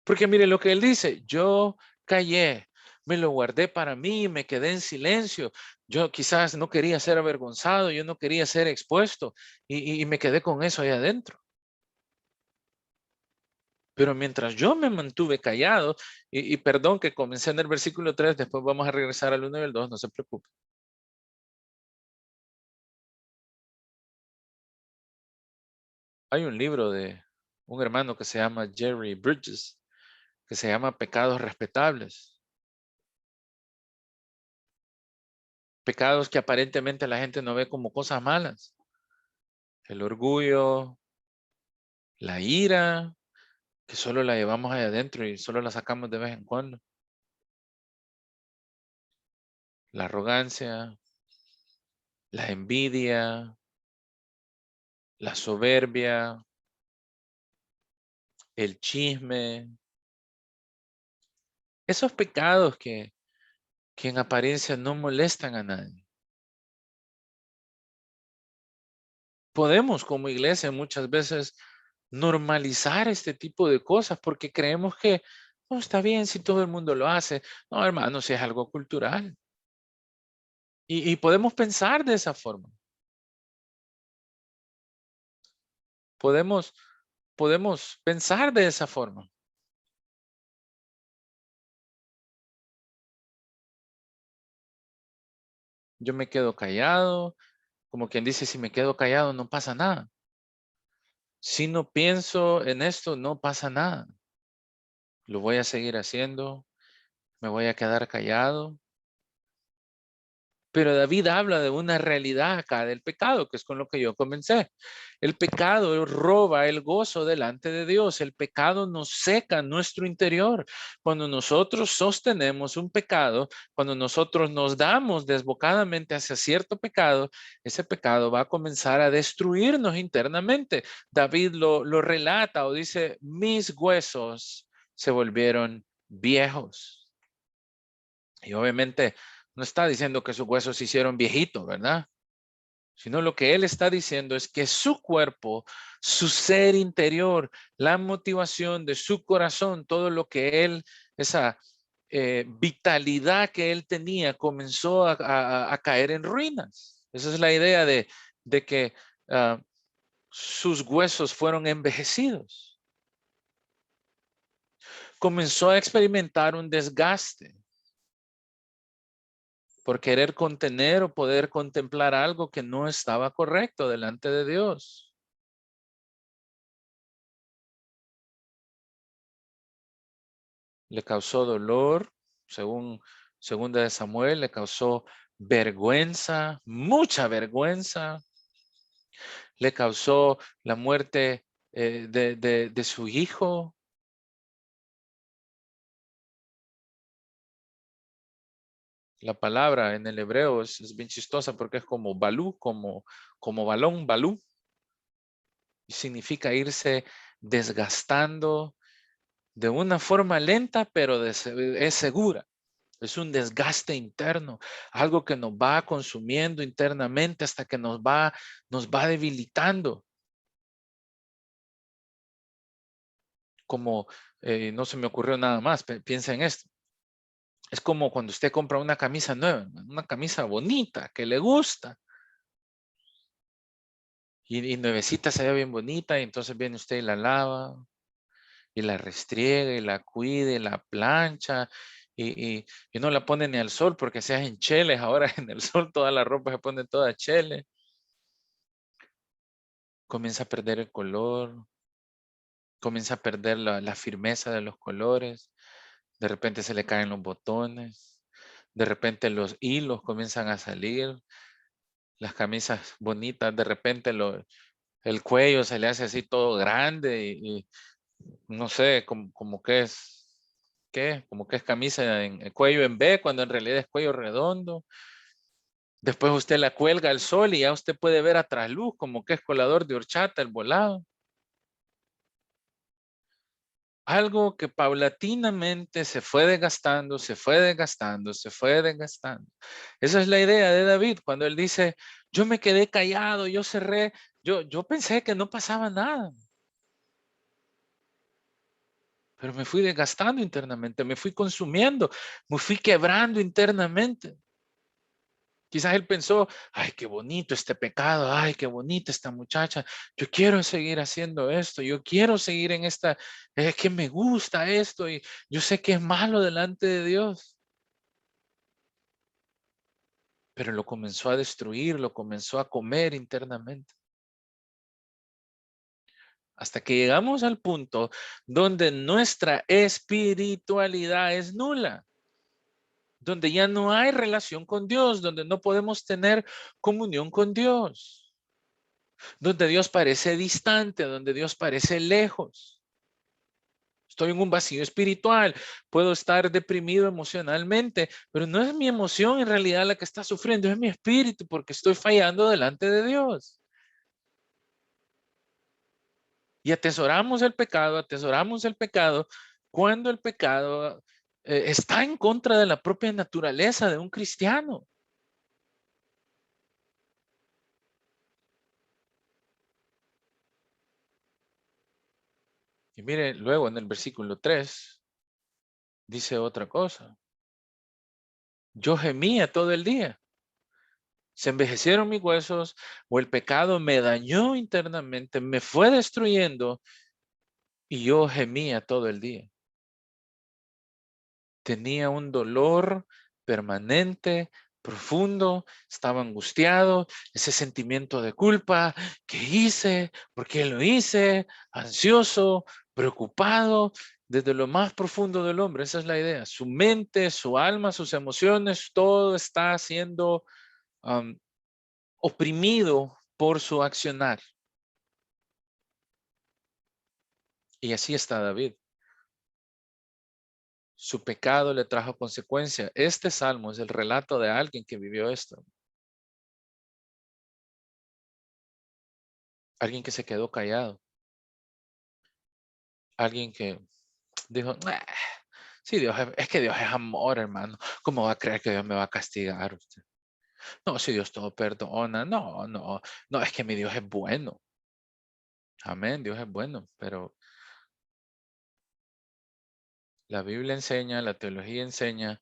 Porque mire lo que él dice, yo callé, me lo guardé para mí, me quedé en silencio. Yo quizás no quería ser avergonzado, yo no quería ser expuesto y me quedé con eso ahí adentro. Pero mientras yo me mantuve callado, y perdón que comencé en el versículo 3, después vamos a regresar al 1 y al 2, no se preocupe. Hay un libro de un hermano que se llama Jerry Bridges, que se llama Pecados Respetables. Pecados que aparentemente la gente no ve como cosas malas. El orgullo, la ira, que solo la llevamos ahí adentro y solo la sacamos de vez en cuando. La arrogancia, la envidia, la soberbia, el chisme. Esos pecados que en apariencia no molestan a nadie. Podemos como iglesia muchas veces normalizar este tipo de cosas porque creemos que no está bien si todo el mundo lo hace. No, hermano, si es algo cultural. Y podemos pensar de esa forma. Podemos, podemos pensar de esa forma. Yo me quedo callado, como quien dice, si me quedo callado no pasa nada. Si no pienso en esto, no pasa nada. Lo voy a seguir haciendo, me voy a quedar callado. Pero David habla de una realidad acá del pecado, que es con lo que yo comencé. El pecado roba el gozo delante de Dios. El pecado nos seca nuestro interior. Cuando nosotros sostenemos un pecado, cuando nosotros nos damos desbocadamente hacia cierto pecado, ese pecado va a comenzar a destruirnos internamente. David lo relata o dice, mis huesos se volvieron viejos. Y obviamente no está diciendo que sus huesos se hicieron viejitos, ¿verdad? sino lo que él está diciendo es que su cuerpo, su ser interior, la motivación de su corazón, todo lo que él, esa vitalidad que él tenía, comenzó a caer en ruinas. Esa es la idea de que sus huesos fueron envejecidos. Comenzó a experimentar un desgaste por querer contener o poder contemplar algo que no estaba correcto delante de Dios. Le causó dolor, según segunda de Samuel, le causó vergüenza, mucha vergüenza. Le causó la muerte de su hijo. La palabra en el hebreo es bien chistosa porque es como balú, como balón, balú. Y significa irse desgastando de una forma lenta, pero es segura. Es un desgaste interno, algo que nos va consumiendo internamente hasta que nos va debilitando. Como, no se me ocurrió nada más, piensa en esto. Es como cuando usted compra una camisa nueva, una camisa bonita, que le gusta. Y nuevecita se ve bien bonita, y entonces viene usted y la lava, y la restriega, y la cuida, y la plancha, y no la pone ni al sol porque se hacen cheles. Ahora en el sol toda la ropa se pone toda chele. Comienza a perder el color, comienza a perder la firmeza de los colores. De repente se le caen los botones, de repente los hilos comienzan a salir. Las camisas bonitas, de repente el cuello se le hace así todo grande y no sé, como que es, ¿qué? Como que es camisa en el cuello en B, cuando en realidad es cuello redondo. Después usted la cuelga al sol y ya usted puede ver a trasluz como que es colador de horchata el volado. Algo que paulatinamente se fue desgastando, se fue desgastando, se fue desgastando. Esa es la idea de David cuando él dice, yo me quedé callado, yo cerré, yo pensé que no pasaba nada. Pero me fui desgastando internamente, me fui consumiendo, me fui quebrando internamente. Quizás él pensó, ay, qué bonito este pecado, ay, qué bonita esta muchacha, yo quiero seguir haciendo esto, yo quiero seguir en esta, es que me gusta esto y yo sé que es malo delante de Dios. Pero lo comenzó a destruir, lo comenzó a comer internamente. Hasta que llegamos al punto donde nuestra espiritualidad es nula, donde ya no hay relación con Dios, donde no podemos tener comunión con Dios, donde Dios parece distante, donde Dios parece lejos. Estoy en un vacío espiritual, puedo estar deprimido emocionalmente, pero no es mi emoción en realidad la que está sufriendo, es mi espíritu porque estoy fallando delante de Dios. Y atesoramos el pecado cuando el pecado está en contra de la propia naturaleza de un cristiano. Y mire, luego en el versículo 3 dice otra cosa. Yo gemía todo el día. Se envejecieron mis huesos o el pecado me dañó internamente, me fue destruyendo y yo gemía todo el día. Tenía un dolor permanente, profundo, estaba angustiado, ese sentimiento de culpa, ¿qué hice? ¿Por qué lo hice? Ansioso, preocupado, desde lo más profundo del hombre, esa es la idea. Su mente, su alma, sus emociones, todo está siendo oprimido por su accionar. Y así está David. Su pecado le trajo consecuencia. Este salmo es el relato de alguien que vivió esto. Alguien que se quedó callado. Alguien que dijo, "Nah, sí, Dios es que Dios es amor, hermano. ¿Cómo va a creer que Dios me va a castigar usted? No, si Dios todo perdona, no, no, no, es que mi Dios es bueno. Amén, Dios es bueno, pero la Biblia enseña, la teología enseña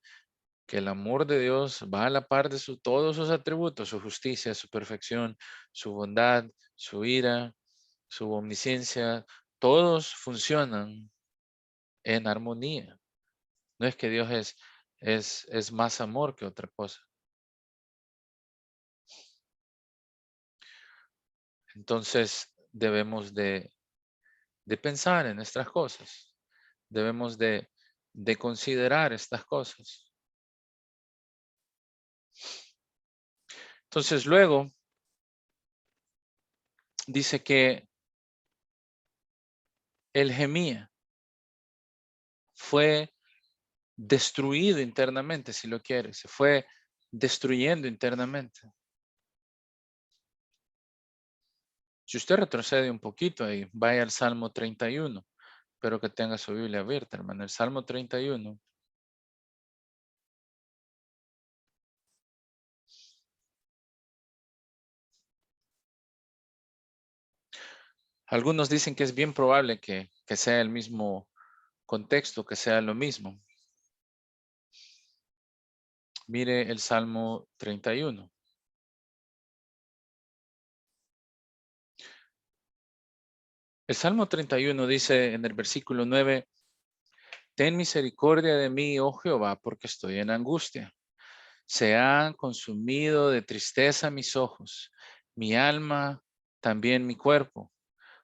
que el amor de Dios va a la par de todos sus atributos, su justicia, su perfección, su bondad, su ira, su omnisciencia, todos funcionan en armonía. No es que Dios es más amor que otra cosa. Entonces debemos de pensar en estas cosas. Debemos de considerar estas cosas. Entonces luego dice que él gemía, fue destruido internamente, si lo quiere, se fue destruyendo internamente. Si usted retrocede un poquito ahí, vaya al Salmo 31. Espero que tenga su Biblia abierta, hermano. El Salmo 31. Algunos dicen que es bien probable que sea el mismo contexto, que sea lo mismo. Mire el Salmo 31. El Salmo 31 dice en el versículo 9, ten misericordia de mí, oh Jehová, porque estoy en angustia. Se han consumido de tristeza mis ojos, mi alma, también mi cuerpo,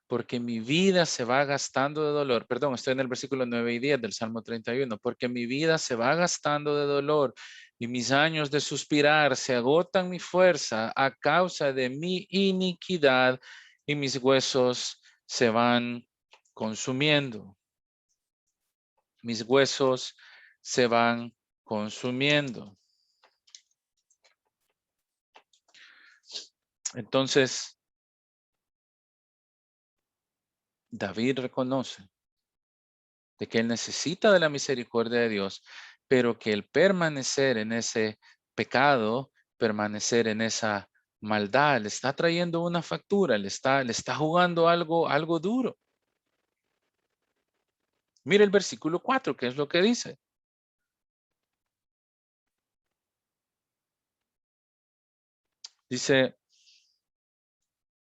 porque mi vida se va gastando de dolor. Perdón, estoy en el versículo 9 y 10 del Salmo 31, porque mi vida se va gastando de dolor y mis años de suspirar se agotan mi fuerza a causa de mi iniquidad y mis huesos se van consumiendo. Mis huesos se van consumiendo. Entonces, David reconoce de que él necesita de la misericordia de Dios, pero que el permanecer en ese pecado, permanecer en esa maldad, le está trayendo una factura, le está jugando algo duro. Mire el versículo 4, que es lo que dice. Dice,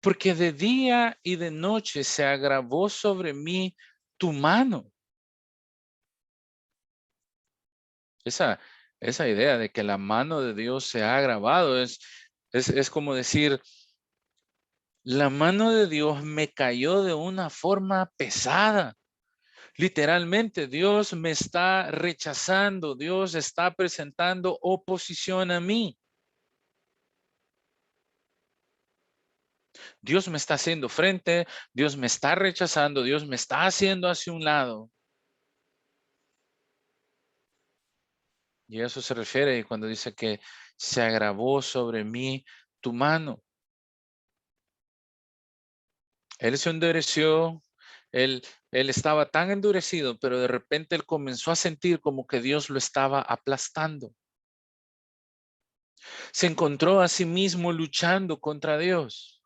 porque de día y de noche se agravó sobre mí tu mano. Esa, esa idea de que la mano de Dios se ha agravado es como decir, la mano de Dios me cayó de una forma pesada. Literalmente, Dios me está rechazando, Dios está presentando oposición a mí. Dios me está haciendo frente, Dios me está rechazando, Dios me está haciendo hacia un lado. Y a eso se refiere cuando dice que se agravó sobre mí tu mano. Él se endureció, él estaba tan endurecido, pero de repente él comenzó a sentir como que Dios lo estaba aplastando. Se encontró a sí mismo luchando contra Dios.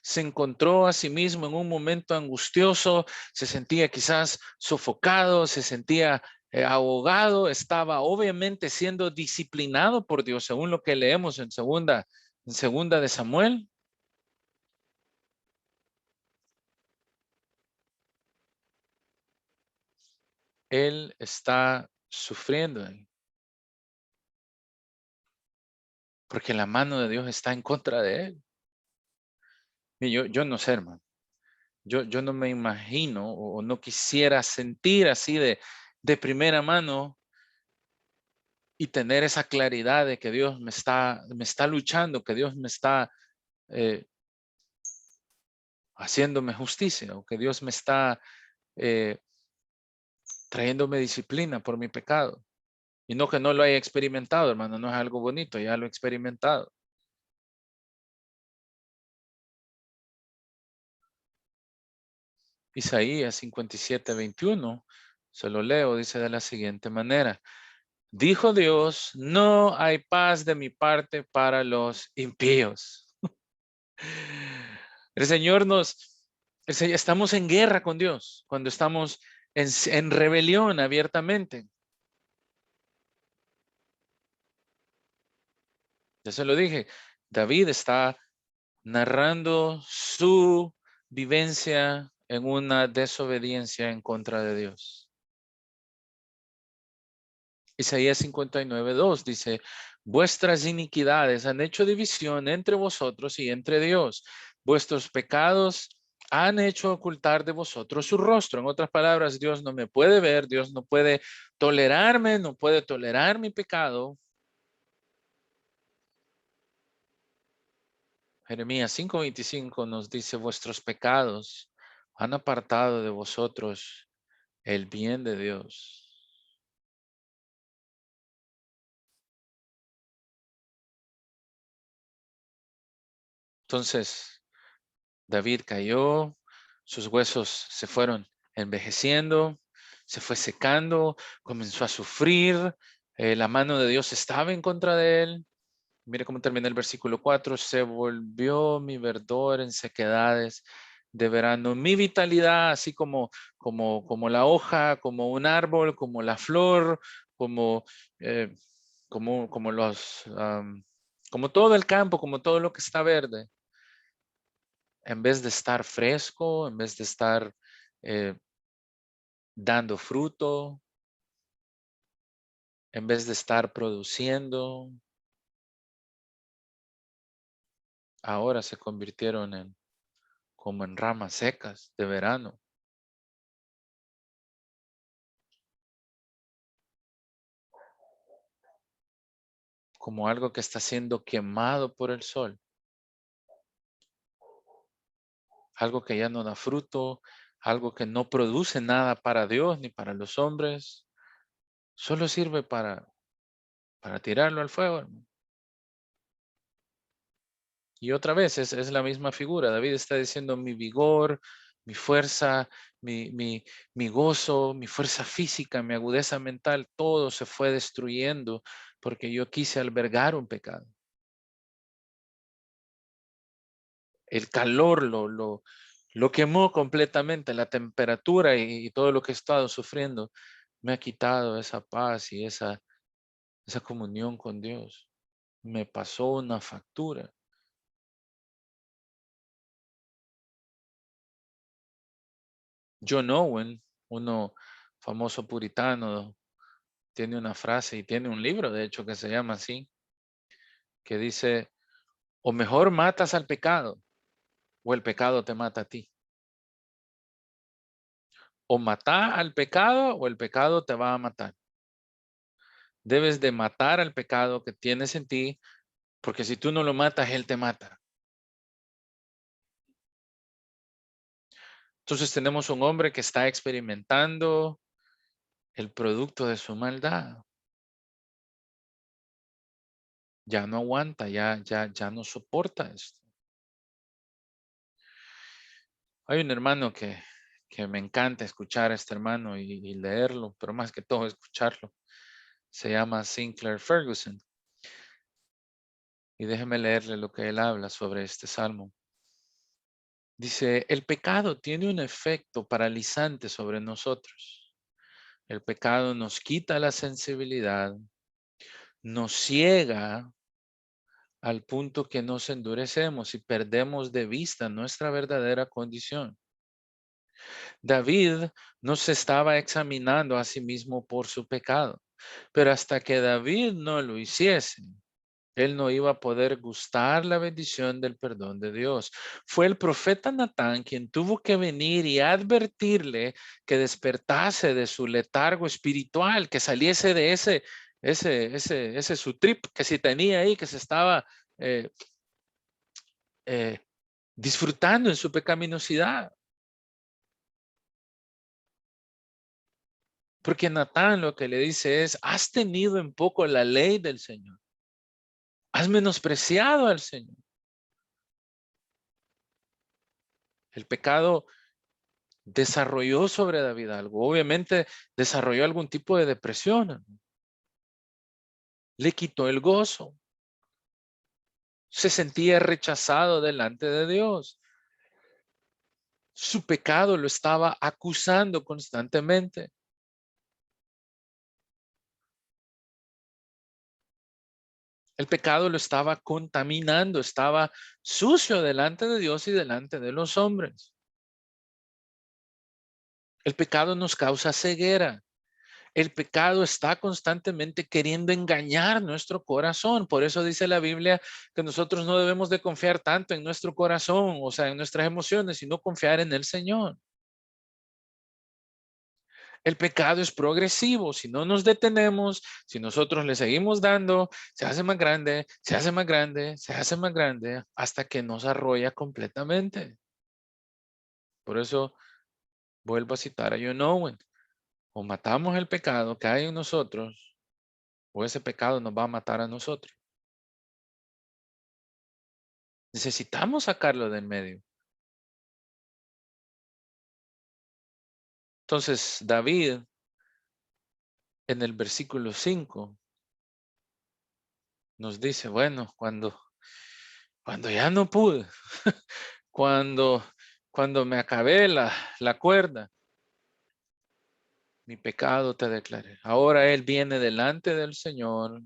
Se encontró a sí mismo en un momento angustioso, se sentía quizás sofocado, se sentía ahogado, estaba obviamente siendo disciplinado por Dios, según lo que leemos en segunda de Samuel. Él está sufriendo porque la mano de Dios está en contra de él. Y yo no sé, hermano. Yo no me imagino o no quisiera sentir así de primera mano y tener esa claridad de que Dios me está luchando, que Dios me está eh, haciéndome justicia o que Dios me está eh, trayéndome disciplina por mi pecado. Y no que no lo haya experimentado, hermano, no es algo bonito, ya lo he experimentado. Isaías 57:21, se lo leo, dice de la siguiente manera. Dijo Dios, no hay paz de mi parte para los impíos. El Señor estamos en guerra con Dios cuando estamos en rebelión abiertamente. Ya se lo dije, David está narrando su vivencia en una desobediencia en contra de Dios. Isaías 59:2 dice, vuestras iniquidades han hecho división entre vosotros y entre Dios. Vuestros pecados han hecho ocultar de vosotros su rostro. En otras palabras, Dios no me puede ver, Dios no puede tolerarme, no puede tolerar mi pecado. Jeremías 5:25 nos dice, vuestros pecados han apartado de vosotros el bien de Dios. Entonces, David cayó, sus huesos se fueron envejeciendo, se fue secando, comenzó a sufrir, la mano de Dios estaba en contra de él. Mire cómo termina el versículo 4, se volvió mi verdor en sequedades de verano, mi vitalidad, así como la hoja, como un árbol, como la flor, como, eh, como todo el campo, como todo lo que está verde. En vez de estar fresco, en vez de estar eh, dando fruto, en vez de estar produciendo, ahora se convirtieron como en ramas secas de verano. Como algo que está siendo quemado por el sol. Algo que ya no da fruto, algo que no produce nada para Dios ni para los hombres. Solo sirve para tirarlo al fuego, hermano. Y otra vez es la misma figura. David está diciendo mi vigor, mi fuerza, mi gozo, mi fuerza física, mi agudeza mental, todo se fue destruyendo porque yo quise albergar un pecado. El calor lo quemó completamente, la temperatura y todo lo que he estado sufriendo me ha quitado esa paz y esa comunión con Dios. Me pasó una factura. John Owen, uno famoso puritano, tiene una frase y tiene un libro, de hecho, que se llama así, que dice, o mejor matas al pecado, o el pecado te mata a ti. O mata al pecado, o el pecado te va a matar. Debes de matar al pecado que tienes en ti, porque si tú no lo matas, él te mata. Entonces tenemos un hombre que está experimentando el producto de su maldad. Ya no aguanta, ya no soporta esto. Hay un hermano que me encanta escuchar a este hermano y leerlo, pero más que todo escucharlo. Se llama Sinclair Ferguson. Y déjeme leerle lo que él habla sobre este salmo. Dice, el pecado tiene un efecto paralizante sobre nosotros. El pecado nos quita la sensibilidad, nos ciega al punto que nos endurecemos y perdemos de vista nuestra verdadera condición. David no se estaba examinando a sí mismo por su pecado, pero hasta que David no lo hiciese, él no iba a poder gustar la bendición del perdón de Dios. Fue el profeta Natán quien tuvo que venir y advertirle que despertase de su letargo espiritual, que saliese de ese su trip que se tenía ahí, que se estaba eh, eh, disfrutando en su pecaminosidad. Porque Natán lo que le dice es, has tenido en poco la ley del Señor. Has menospreciado al Señor. El pecado desarrolló sobre David algo. Obviamente desarrolló algún tipo de depresión. le quitó el gozo. Se sentía rechazado delante de Dios. Su pecado lo estaba acusando constantemente. El pecado lo estaba contaminando, estaba sucio delante de Dios y delante de los hombres. El pecado nos causa ceguera. El pecado está constantemente queriendo engañar nuestro corazón. Por eso dice la Biblia que nosotros no debemos de confiar tanto en nuestro corazón, o sea, en nuestras emociones, sino confiar en el Señor. El pecado es progresivo. Si no nos detenemos, si nosotros le seguimos dando, se hace más grande, se hace más grande, se hace más grande, hasta que nos arrolla completamente. Por eso vuelvo a citar a John Owen. O matamos el pecado que hay en nosotros, o ese pecado nos va a matar a nosotros. Necesitamos sacarlo del medio. Entonces, David, en el versículo 5, nos dice, bueno, cuando ya no pude, cuando, cuando me acabé la cuerda, mi pecado te declaré. Ahora él viene delante del Señor.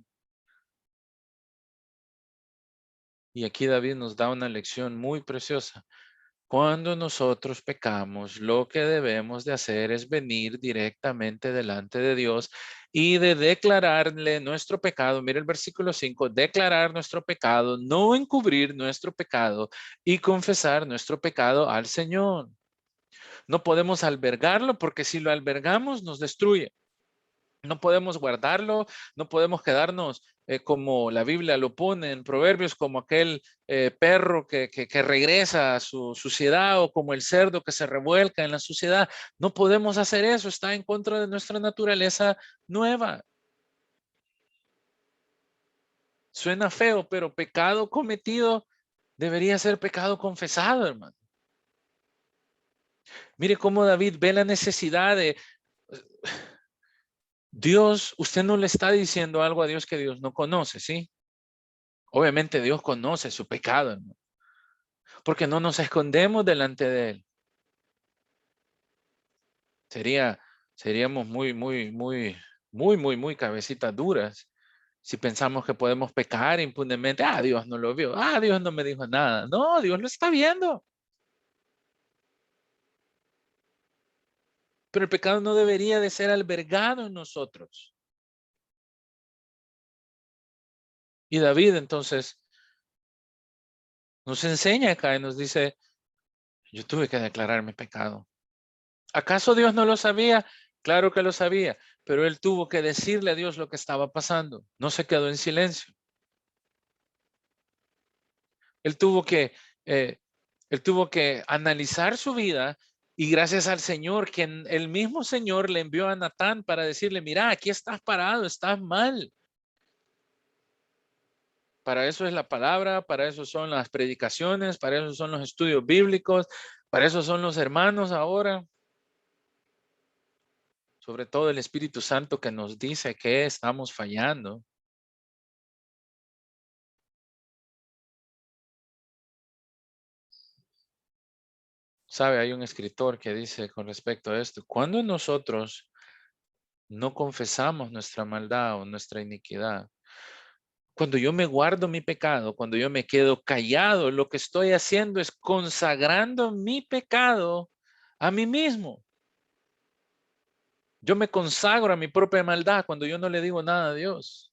Y aquí David nos da una lección muy preciosa. Cuando nosotros pecamos, lo que debemos de hacer es venir directamente delante de Dios y de declararle nuestro pecado. Mire el versículo 5, declarar nuestro pecado, no encubrir nuestro pecado y confesar nuestro pecado al Señor. No podemos albergarlo porque si lo albergamos nos destruye. No podemos guardarlo, no podemos quedarnos como la Biblia lo pone en Proverbios, como aquel perro que regresa a su suciedad o como el cerdo que se revuelca en la suciedad. No podemos hacer eso, está en contra de nuestra naturaleza nueva. Suena feo, pero pecado cometido debería ser pecado confesado, hermano. Mire cómo David ve la necesidad de Dios. Usted no le está diciendo algo a Dios que Dios no conoce, ¿sí? Obviamente Dios conoce su pecado, hermano, porque no nos escondemos delante de Él. Seríamos muy cabecitas duras si pensamos que podemos pecar impunemente. Ah, Dios no lo vio. Ah, Dios no me dijo nada. No, Dios lo está viendo. Pero el pecado no debería de ser albergado en nosotros. Y David entonces nos enseña acá y nos dice, yo tuve que declarar mi pecado. ¿Acaso Dios no lo sabía? Claro que lo sabía, pero él tuvo que decirle a Dios lo que estaba pasando. No se quedó en silencio. Él tuvo que, eh, él tuvo que analizar su vida y gracias al Señor, quien el mismo Señor le envió a Natán para decirle, mira, aquí estás parado, estás mal. Para eso es la palabra, para eso son las predicaciones, para eso son los estudios bíblicos, para eso son los hermanos ahora. Sobre todo el Espíritu Santo que nos dice que estamos fallando. Sabe, hay un escritor que dice con respecto a esto, cuando nosotros no confesamos nuestra maldad o nuestra iniquidad, cuando yo me guardo mi pecado, cuando yo me quedo callado, lo que estoy haciendo es consagrando mi pecado a mí mismo. Yo me consagro a mi propia maldad cuando yo no le digo nada a Dios.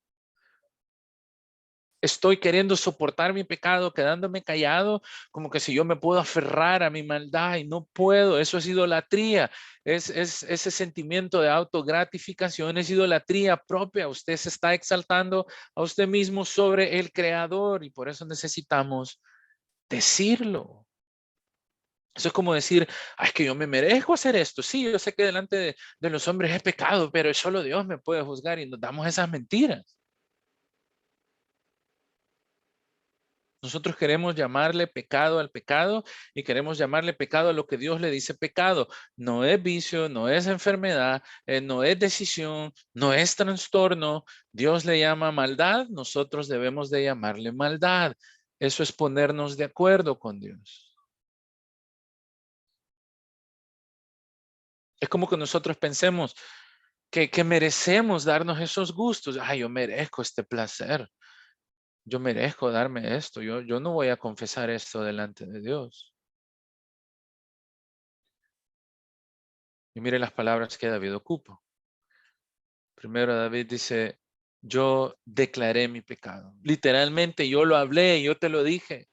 Estoy queriendo soportar mi pecado, quedándome callado, como que si yo me puedo aferrar a mi maldad y no puedo. Eso es idolatría. Es ese sentimiento de autogratificación, es idolatría propia. Usted se está exaltando a usted mismo sobre el Creador y por eso necesitamos decirlo. Eso es como decir, es que yo me merezco hacer esto. Sí, yo sé que delante de los hombres es pecado, pero solo Dios me puede juzgar y nos damos esas mentiras. Nosotros queremos llamarle pecado al pecado y queremos llamarle pecado a lo que Dios le dice pecado. No es vicio, no es enfermedad, no es decisión, no es trastorno. Dios le llama maldad, nosotros debemos de llamarle maldad. Eso es ponernos de acuerdo con Dios. Es como que nosotros pensemos que merecemos darnos esos gustos. Ay, yo merezco este placer. Yo merezco darme esto. Yo no voy a confesar esto delante de Dios. Y mire las palabras que David ocupa. Primero David dice, yo declaré mi pecado. Literalmente yo lo hablé, yo te lo dije.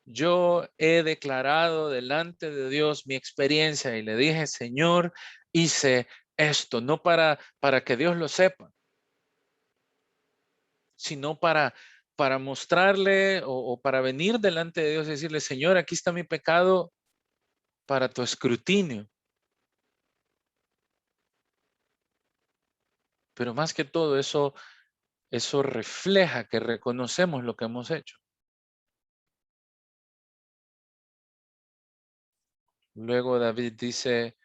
Yo he declarado delante de Dios mi experiencia y le dije, Señor, hice esto, no para que Dios lo sepa, sino para mostrarle o para venir delante de Dios y decirle, Señor, aquí está mi pecado para tu escrutinio. Pero más que todo eso refleja que reconocemos lo que hemos hecho. Luego David dice,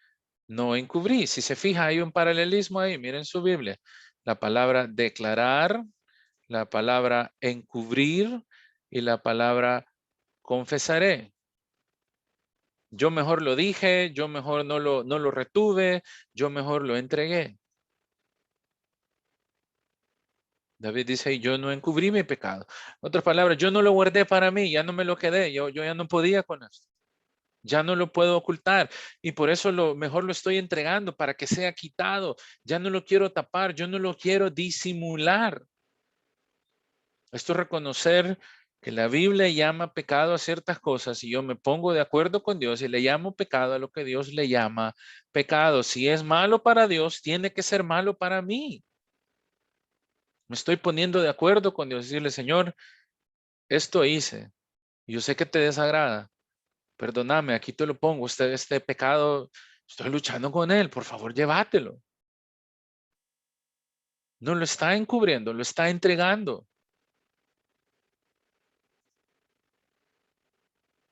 no encubrí. Si se fija, hay un paralelismo ahí. Miren su Biblia. La palabra declarar, la palabra encubrir y la palabra confesaré. Yo mejor lo dije, yo mejor no lo retuve, yo mejor lo entregué. David dice, yo no encubrí mi pecado. En otras palabras, yo no lo guardé para mí, ya no me lo quedé, yo ya no podía con esto. Ya no lo puedo ocultar y por eso mejor lo estoy entregando para que sea quitado. Ya no lo quiero tapar, yo no lo quiero disimular. Esto es reconocer que la Biblia llama pecado a ciertas cosas y yo me pongo de acuerdo con Dios y le llamo pecado a lo que Dios le llama pecado. Si es malo para Dios, tiene que ser malo para mí. Me estoy poniendo de acuerdo con Dios y decirle, Señor, esto hice. Yo sé que te desagrada. Perdóname, aquí te lo pongo. Este pecado, estoy luchando con él. Por favor, llévatelo. No lo está encubriendo, lo está entregando.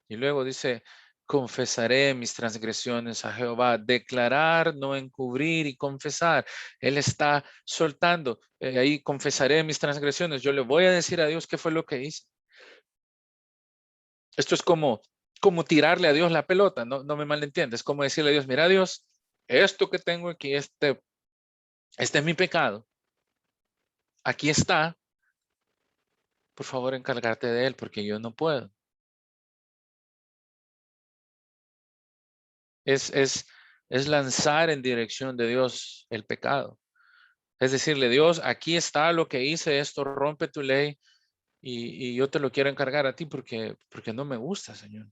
Y luego dice, confesaré mis transgresiones a Jehová. Declarar, no encubrir y confesar. Él está soltando. Ahí confesaré mis transgresiones. Yo le voy a decir a Dios qué fue lo que hice. Esto es como tirarle a Dios la pelota. No me malentiendes. Es como decirle a Dios, mira Dios, esto que tengo aquí, este es mi pecado. Aquí está. Por favor, encargarte de él porque yo no puedo. Es lanzar en dirección de Dios el pecado. Es decirle, Dios, aquí está lo que hice, esto rompe tu ley y yo te lo quiero encargar a ti porque no me gusta, Señor.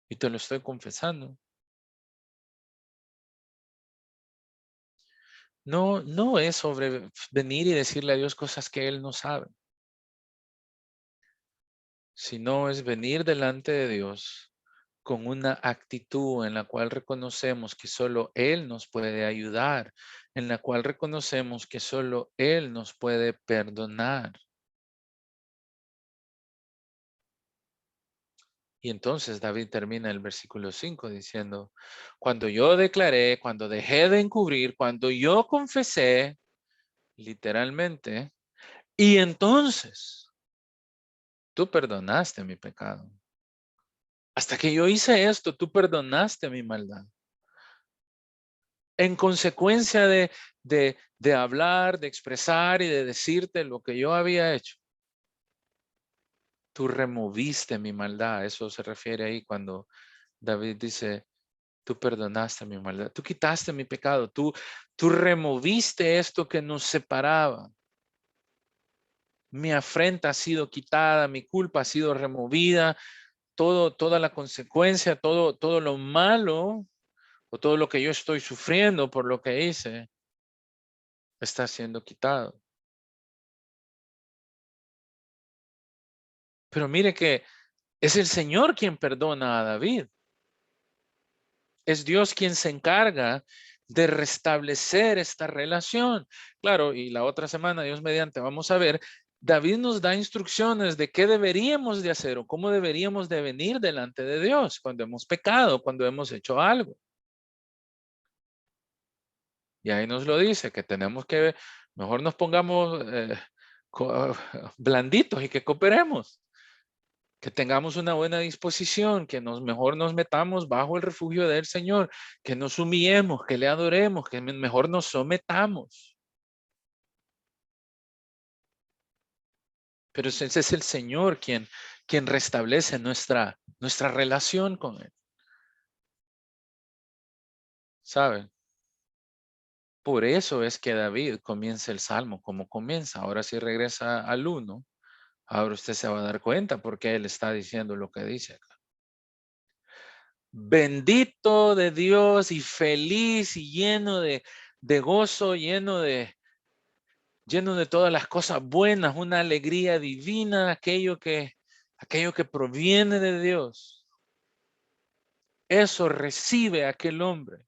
Y te lo estoy confesando. No es sobre venir y decirle a Dios cosas que Él no sabe, sino es venir delante de Dios con una actitud en la cual reconocemos que solo Él nos puede ayudar, en la cual reconocemos que solo Él nos puede perdonar. Y entonces David termina el versículo 5 diciendo, cuando yo declaré, cuando dejé de encubrir, cuando yo confesé, literalmente, y entonces tú perdonaste mi pecado. Hasta que yo hice esto, tú perdonaste mi maldad. En consecuencia de hablar, de expresar y de decirte lo que yo había hecho, tú removiste mi maldad. Eso se refiere ahí cuando David dice, tú perdonaste mi maldad, tú quitaste mi pecado, tú removiste esto que nos separaba. Mi afrenta ha sido quitada, mi culpa ha sido removida, toda la consecuencia, todo lo malo o todo lo que yo estoy sufriendo por lo que hice, está siendo quitado. Pero mire que es el Señor quien perdona a David. Es Dios quien se encarga de restablecer esta relación. Claro, y la otra semana, Dios mediante, vamos a ver David nos da instrucciones de qué deberíamos de hacer o cómo deberíamos de venir delante de Dios cuando hemos pecado, cuando hemos hecho algo. Y ahí nos lo dice, que tenemos que, mejor nos pongamos blanditos y que cooperemos. Que tengamos una buena disposición, que mejor nos metamos bajo el refugio del Señor, que nos humillemos, que le adoremos, que mejor nos sometamos. Pero ese es el Señor quien restablece nuestra relación con Él. ¿Saben? Por eso es que David comienza el Salmo como comienza. Ahora sí regresa al 1. Ahora usted se va a dar cuenta porque él está diciendo lo que dice acá. Bendito de Dios y feliz y lleno de gozo, lleno de todas las cosas buenas, una alegría divina, aquello que proviene de Dios. Eso recibe aquel hombre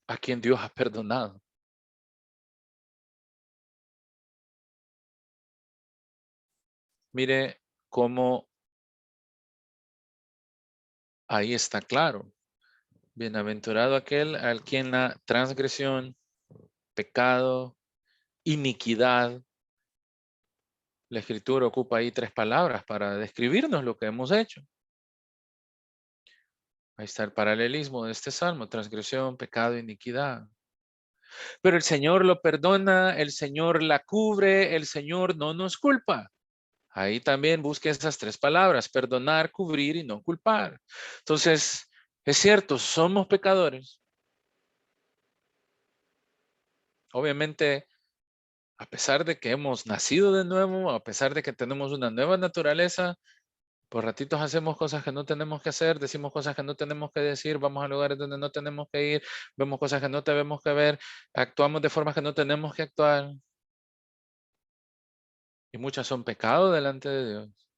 a quien Dios ha perdonado. Mire cómo ahí está claro. Bienaventurado aquel al quien la transgresión, pecado, iniquidad. La Escritura ocupa ahí 3 palabras para describirnos lo que hemos hecho. Ahí está el paralelismo de este salmo: transgresión, pecado, iniquidad. Pero el Señor lo perdona, el Señor la cubre, el Señor no nos culpa. Ahí también busque esas 3 palabras: perdonar, cubrir y no culpar. Entonces, es cierto, somos pecadores. Obviamente, a pesar de que hemos nacido de nuevo, a pesar de que tenemos una nueva naturaleza, por ratitos hacemos cosas que no tenemos que hacer, decimos cosas que no tenemos que decir, vamos a lugares donde no tenemos que ir, vemos cosas que no tenemos que ver, actuamos de formas que no tenemos que actuar. Y muchas son pecados delante de Dios.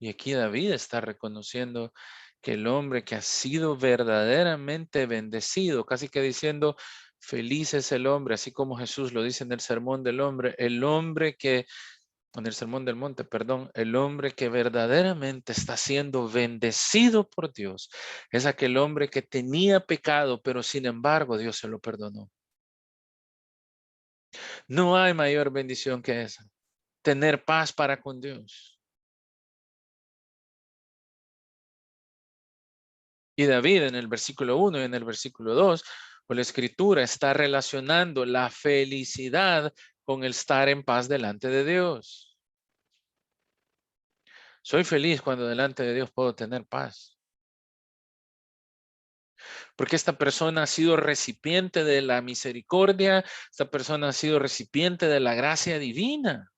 Y aquí David está reconociendo que el hombre que ha sido verdaderamente bendecido, casi que diciendo, feliz es el hombre, así como Jesús lo dice en el Sermón del Hombre, en el Sermón del Monte, perdón, el hombre que verdaderamente está siendo bendecido por Dios es aquel hombre que tenía pecado, pero sin embargo Dios se lo perdonó. No hay mayor bendición que esa, tener paz para con Dios. Y David en el versículo 1 y en el versículo 2, pues la Escritura está relacionando la felicidad con el estar en paz delante de Dios. Soy feliz cuando delante de Dios puedo tener paz. Porque esta persona ha sido recipiente de la misericordia, esta persona ha sido recipiente de la gracia divina.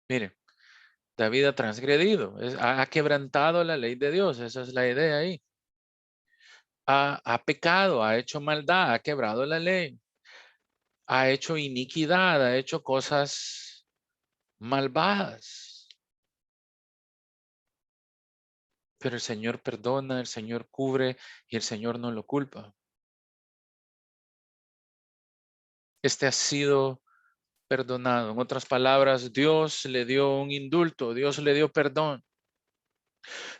Mire, David ha transgredido, ha quebrantado la ley de Dios, esa es la idea ahí. Ha pecado, ha hecho maldad, ha quebrado la ley, ha hecho iniquidad, ha hecho cosas malvadas. Pero el Señor perdona, el Señor cubre y el Señor no lo culpa. Este ha sido perdonado. En otras palabras, Dios le dio un indulto, Dios le dio perdón.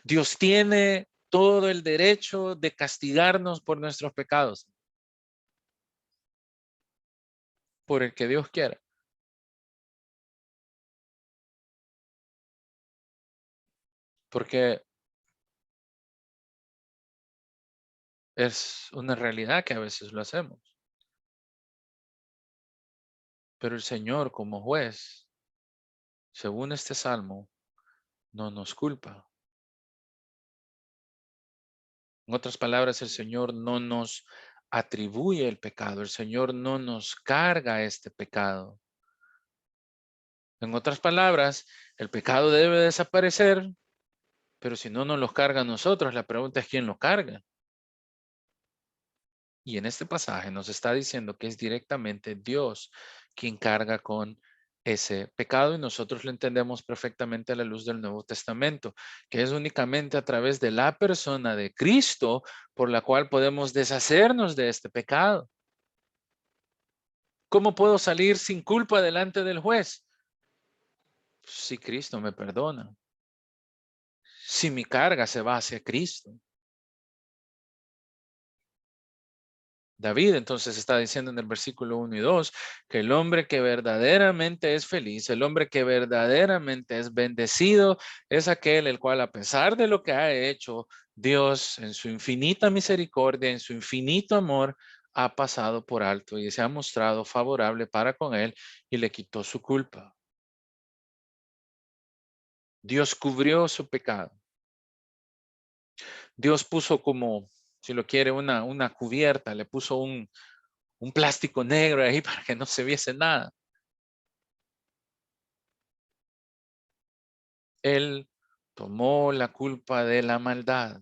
Dios tiene todo el derecho de castigarnos por nuestros pecados, por el que Dios quiera. Porque es una realidad que a veces lo hacemos. Pero el Señor, como juez, según este salmo, no nos culpa. En otras palabras, el Señor no nos atribuye el pecado, el Señor no nos carga este pecado. En otras palabras, el pecado debe desaparecer, pero si no nos los carga a nosotros, la pregunta es quién lo carga. Y en este pasaje nos está diciendo que es directamente Dios quien carga con ese pecado y nosotros lo entendemos perfectamente a la luz del Nuevo Testamento, que es únicamente a través de la persona de Cristo por la cual podemos deshacernos de este pecado. ¿Cómo puedo salir sin culpa delante del juez? Si Cristo me perdona, si mi carga se va hacia Cristo. David entonces está diciendo en el versículo 1 y 2 que el hombre que verdaderamente es feliz, el hombre que verdaderamente es bendecido, es aquel el cual a pesar de lo que ha hecho, Dios en su infinita misericordia, en su infinito amor, ha pasado por alto y se ha mostrado favorable para con él y le quitó su culpa. Dios cubrió su pecado. Dios puso como, si lo quiere, una cubierta, le puso un plástico negro ahí para que no se viese nada. Él tomó la culpa de la maldad.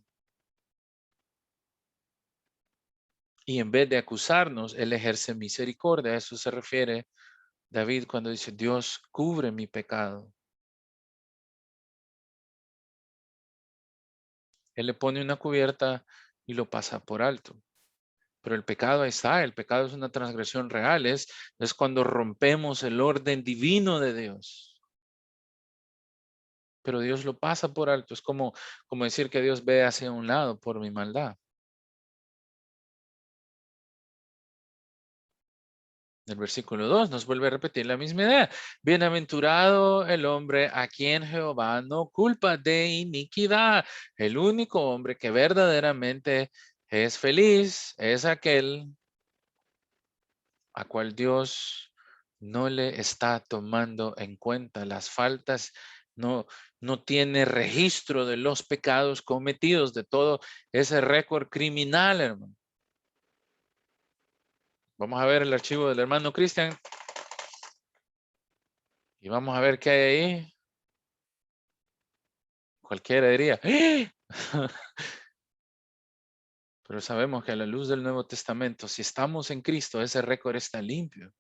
Y en vez de acusarnos, Él ejerce misericordia. A eso se refiere David cuando dice, Dios cubre mi pecado. Él le pone una cubierta y lo pasa por alto. Pero el pecado ahí está, el pecado es una transgresión real, es cuando rompemos el orden divino de Dios. Pero Dios lo pasa por alto, es como decir que Dios ve hacia un lado por mi maldad. El versículo 2 nos vuelve a repetir la misma idea. Bienaventurado el hombre a quien Jehová no culpa de iniquidad. El único hombre que verdaderamente es feliz es aquel a cual Dios no le está tomando en cuenta las faltas, no, no tiene registro de los pecados cometidos, de todo ese récord criminal, hermano. Vamos a ver el archivo del hermano Cristian y vamos a ver qué hay ahí. Cualquiera diría, ¡eh! Pero sabemos que a la luz del Nuevo Testamento, si estamos en Cristo, ese récord está limpio.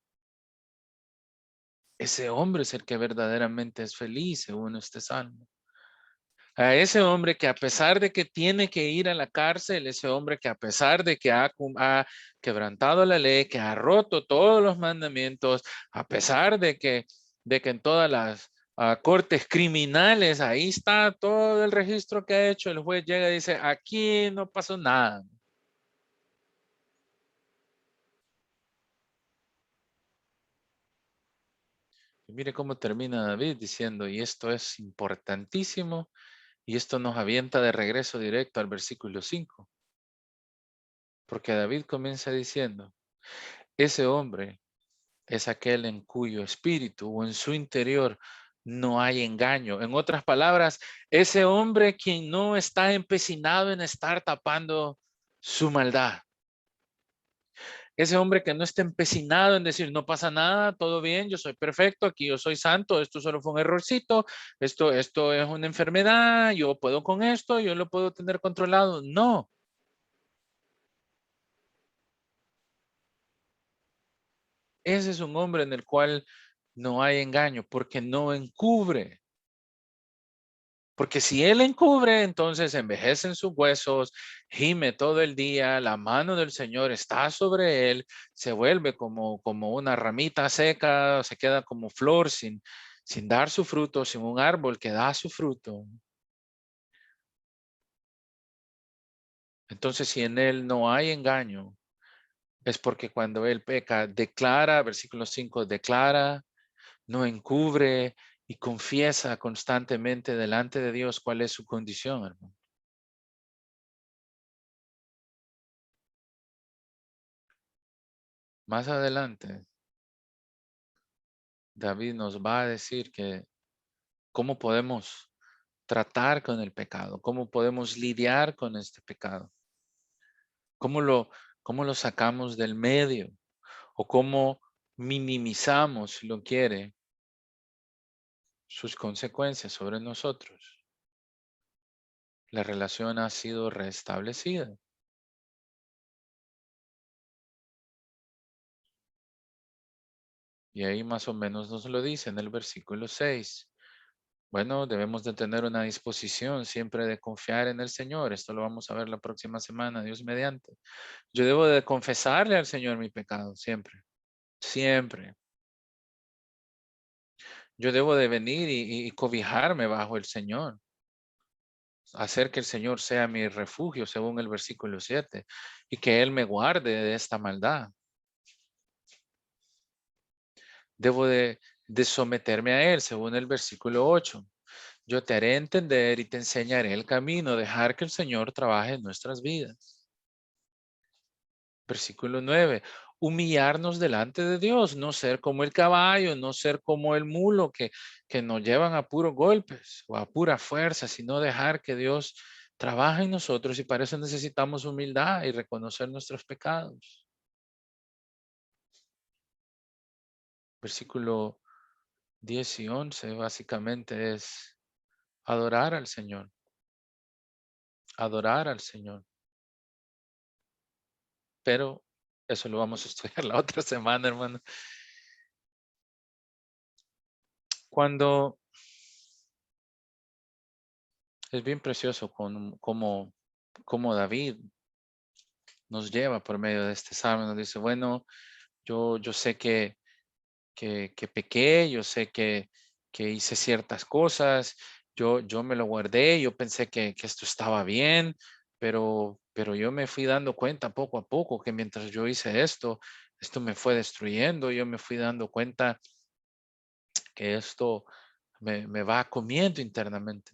Ese hombre es el que verdaderamente es feliz, según este salmo. A ese hombre que a pesar de que tiene que ir a la cárcel, ese hombre que a pesar de que ha quebrantado la ley, que ha roto todos los mandamientos, a pesar de que en todas las cortes criminales, ahí está todo el registro que ha hecho, el juez llega y dice, aquí no pasó nada. Y mire cómo termina David diciendo, y esto es importantísimo, y esto nos avienta de regreso directo al versículo 5. Porque David comienza diciendo, ese hombre es aquel en cuyo espíritu o en su interior no hay engaño. En otras palabras, ese hombre quien no está empecinado en estar tapando su maldad. Ese hombre que no está empecinado en decir, no pasa nada, todo bien, yo soy perfecto, aquí yo soy santo, esto solo fue un errorcito, esto es una enfermedad, yo puedo con esto, yo lo puedo tener controlado. No. Ese es un hombre en el cual no hay engaño porque no encubre. Porque si él encubre, entonces envejecen sus huesos, gime todo el día, la mano del Señor está sobre él, se vuelve como una ramita seca, se queda como flor sin dar su fruto, sin un árbol que da su fruto. Entonces, si en él no hay engaño, es porque cuando él peca, declara, versículo 5, declara, no encubre y confiesa constantemente delante de Dios cuál es su condición, hermano. Más adelante, David nos va a decir que cómo podemos tratar con el pecado, cómo podemos lidiar con este pecado, cómo lo, cómo lo sacamos del medio o cómo minimizamos, si lo quiere, sus consecuencias sobre nosotros. La relación ha sido restablecida. Y ahí más o menos nos lo dice en el versículo 6. Bueno, debemos de tener una disposición siempre de confiar en el Señor. Esto lo vamos a ver la próxima semana, Dios mediante. Yo debo de confesarle al Señor mi pecado, siempre, siempre. Yo debo de venir y cobijarme bajo el Señor. Hacer que el Señor sea mi refugio, según el versículo 7, y que Él me guarde de esta maldad. Debo de someterme a Él, según el versículo 8. Yo te haré entender y te enseñaré el camino, dejar que el Señor trabaje en nuestras vidas. Versículo 9. Humillarnos delante de Dios, no ser como el caballo, no ser como el mulo que nos llevan a puros golpes o a pura fuerza, sino dejar que Dios trabaje en nosotros, y para eso necesitamos humildad y reconocer nuestros pecados. Versículo 10 y 11 básicamente es adorar al Señor, adorar al Señor. Pero eso lo vamos a estudiar la otra semana, hermano. Cuando es bien precioso como David nos lleva por medio de este salmo, nos dice, bueno, yo sé que pequé, yo sé que hice ciertas cosas, yo me lo guardé, yo pensé que esto estaba bien, pero yo me fui dando cuenta poco a poco que mientras yo hice esto me fue destruyendo, yo me fui dando cuenta que esto me va comiendo internamente.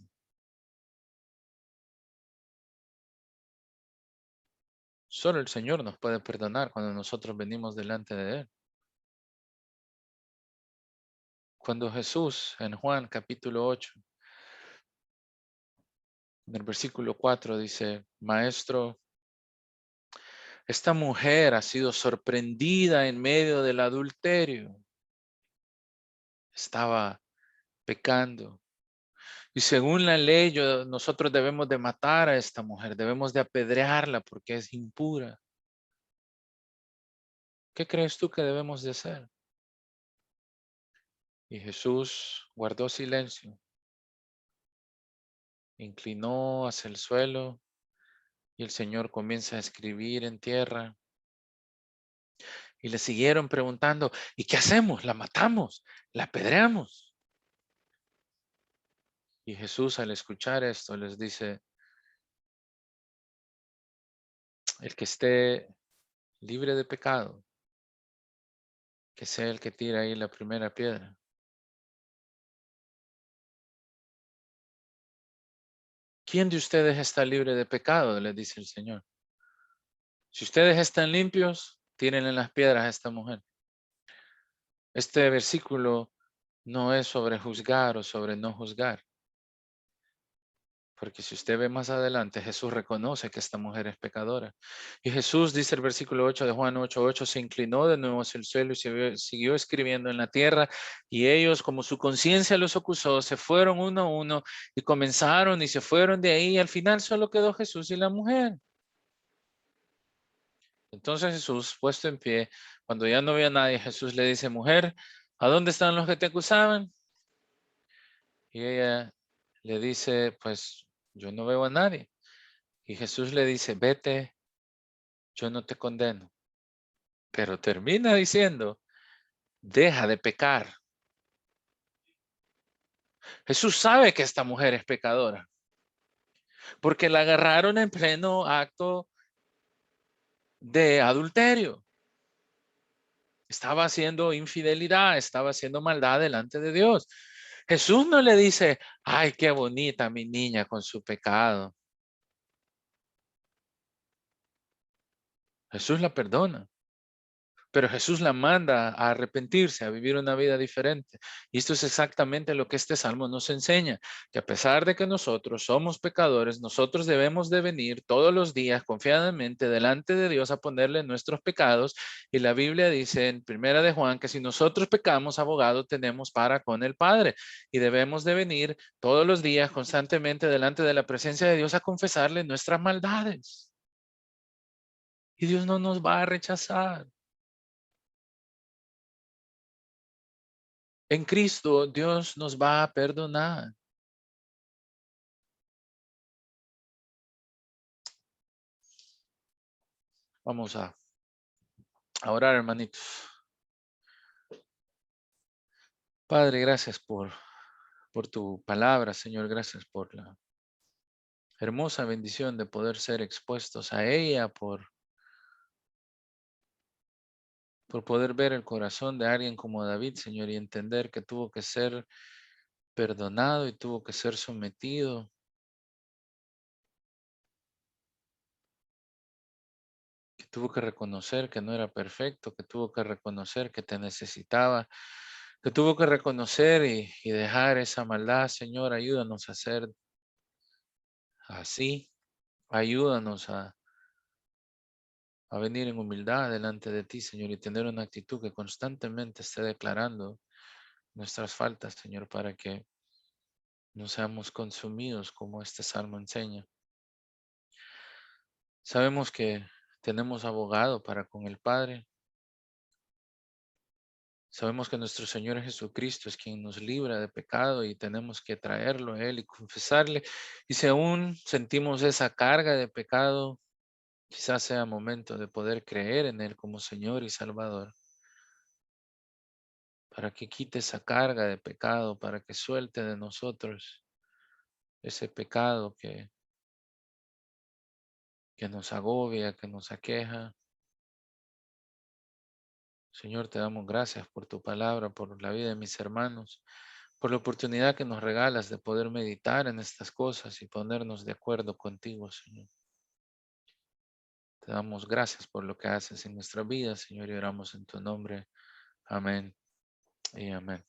Solo el Señor nos puede perdonar cuando nosotros venimos delante de Él. Cuando Jesús en Juan capítulo 8, en el versículo 4 dice, Maestro, esta mujer ha sido sorprendida en medio del adulterio. Estaba pecando. Y según la ley, nosotros debemos de matar a esta mujer, debemos de apedrearla porque es impura. ¿Qué crees tú que debemos de hacer? Y Jesús guardó silencio, inclinó hacia el suelo, y el Señor comienza a escribir en tierra. Y le siguieron preguntando, ¿y qué hacemos? ¿La matamos? ¿La apedreamos? Y Jesús, al escuchar esto, les dice, el que esté libre de pecado, que sea el que tira ahí la primera piedra. ¿Quién de ustedes está libre de pecado? Les dice el Señor. Si ustedes están limpios, tírenle las piedras a esta mujer. Este versículo no es sobre juzgar o sobre no juzgar. Porque si usted ve más adelante, Jesús reconoce que esta mujer es pecadora. Y Jesús, dice el versículo 8 de Juan 8:8, se inclinó de nuevo hacia el suelo y siguió escribiendo en la tierra. Y ellos, como su conciencia los acusó, se fueron uno a uno y comenzaron y se fueron de ahí. Y al final solo quedó Jesús y la mujer. Entonces Jesús, puesto en pie, cuando ya no había nadie, Jesús le dice, mujer, ¿a dónde están los que te acusaban? Y ella le dice, pues yo no veo a nadie. Y Jesús le dice, vete, yo no te condeno. Pero termina diciendo, deja de pecar. Jesús sabe que esta mujer es pecadora, porque la agarraron en pleno acto de adulterio. Estaba haciendo infidelidad, estaba haciendo maldad delante de Dios. Jesús no le dice, ay, qué bonita mi niña con su pecado. Jesús la perdona. Pero Jesús la manda a arrepentirse, a vivir una vida diferente. Y esto es exactamente lo que este salmo nos enseña, que a pesar de que nosotros somos pecadores, nosotros debemos de venir todos los días confiadamente delante de Dios a ponerle nuestros pecados. Y la Biblia dice en Primera de Juan que si nosotros pecamos, abogado tenemos para con el Padre. Y debemos de venir todos los días constantemente delante de la presencia de Dios a confesarle nuestras maldades. Y Dios no nos va a rechazar. En Cristo Dios nos va a perdonar. Vamos a orar, hermanitos. Padre, gracias por tu palabra, Señor. Gracias por la hermosa bendición de poder ser expuestos a ella, por poder ver el corazón de alguien como David, Señor, y entender que tuvo que ser perdonado y tuvo que ser sometido, que tuvo que reconocer que no era perfecto, que tuvo que reconocer que te necesitaba, que tuvo que reconocer y dejar esa maldad. Señor, ayúdanos a ser así, ayúdanos a venir en humildad delante de ti, Señor, y tener una actitud que constantemente esté declarando nuestras faltas, Señor, para que no seamos consumidos como este salmo enseña. Sabemos que tenemos abogado para con el Padre. Sabemos que nuestro Señor Jesucristo es quien nos libra de pecado y tenemos que traerlo a Él y confesarle. Y si aún sentimos esa carga de pecado, quizás sea momento de poder creer en Él como Señor y Salvador, para que quite esa carga de pecado, para que suelte de nosotros ese pecado que nos agobia, que nos aqueja. Señor, te damos gracias por tu palabra, por la vida de mis hermanos, por la oportunidad que nos regalas de poder meditar en estas cosas y ponernos de acuerdo contigo, Señor. Te damos gracias por lo que haces en nuestra vida, Señor, y oramos en tu nombre. Amén y amén.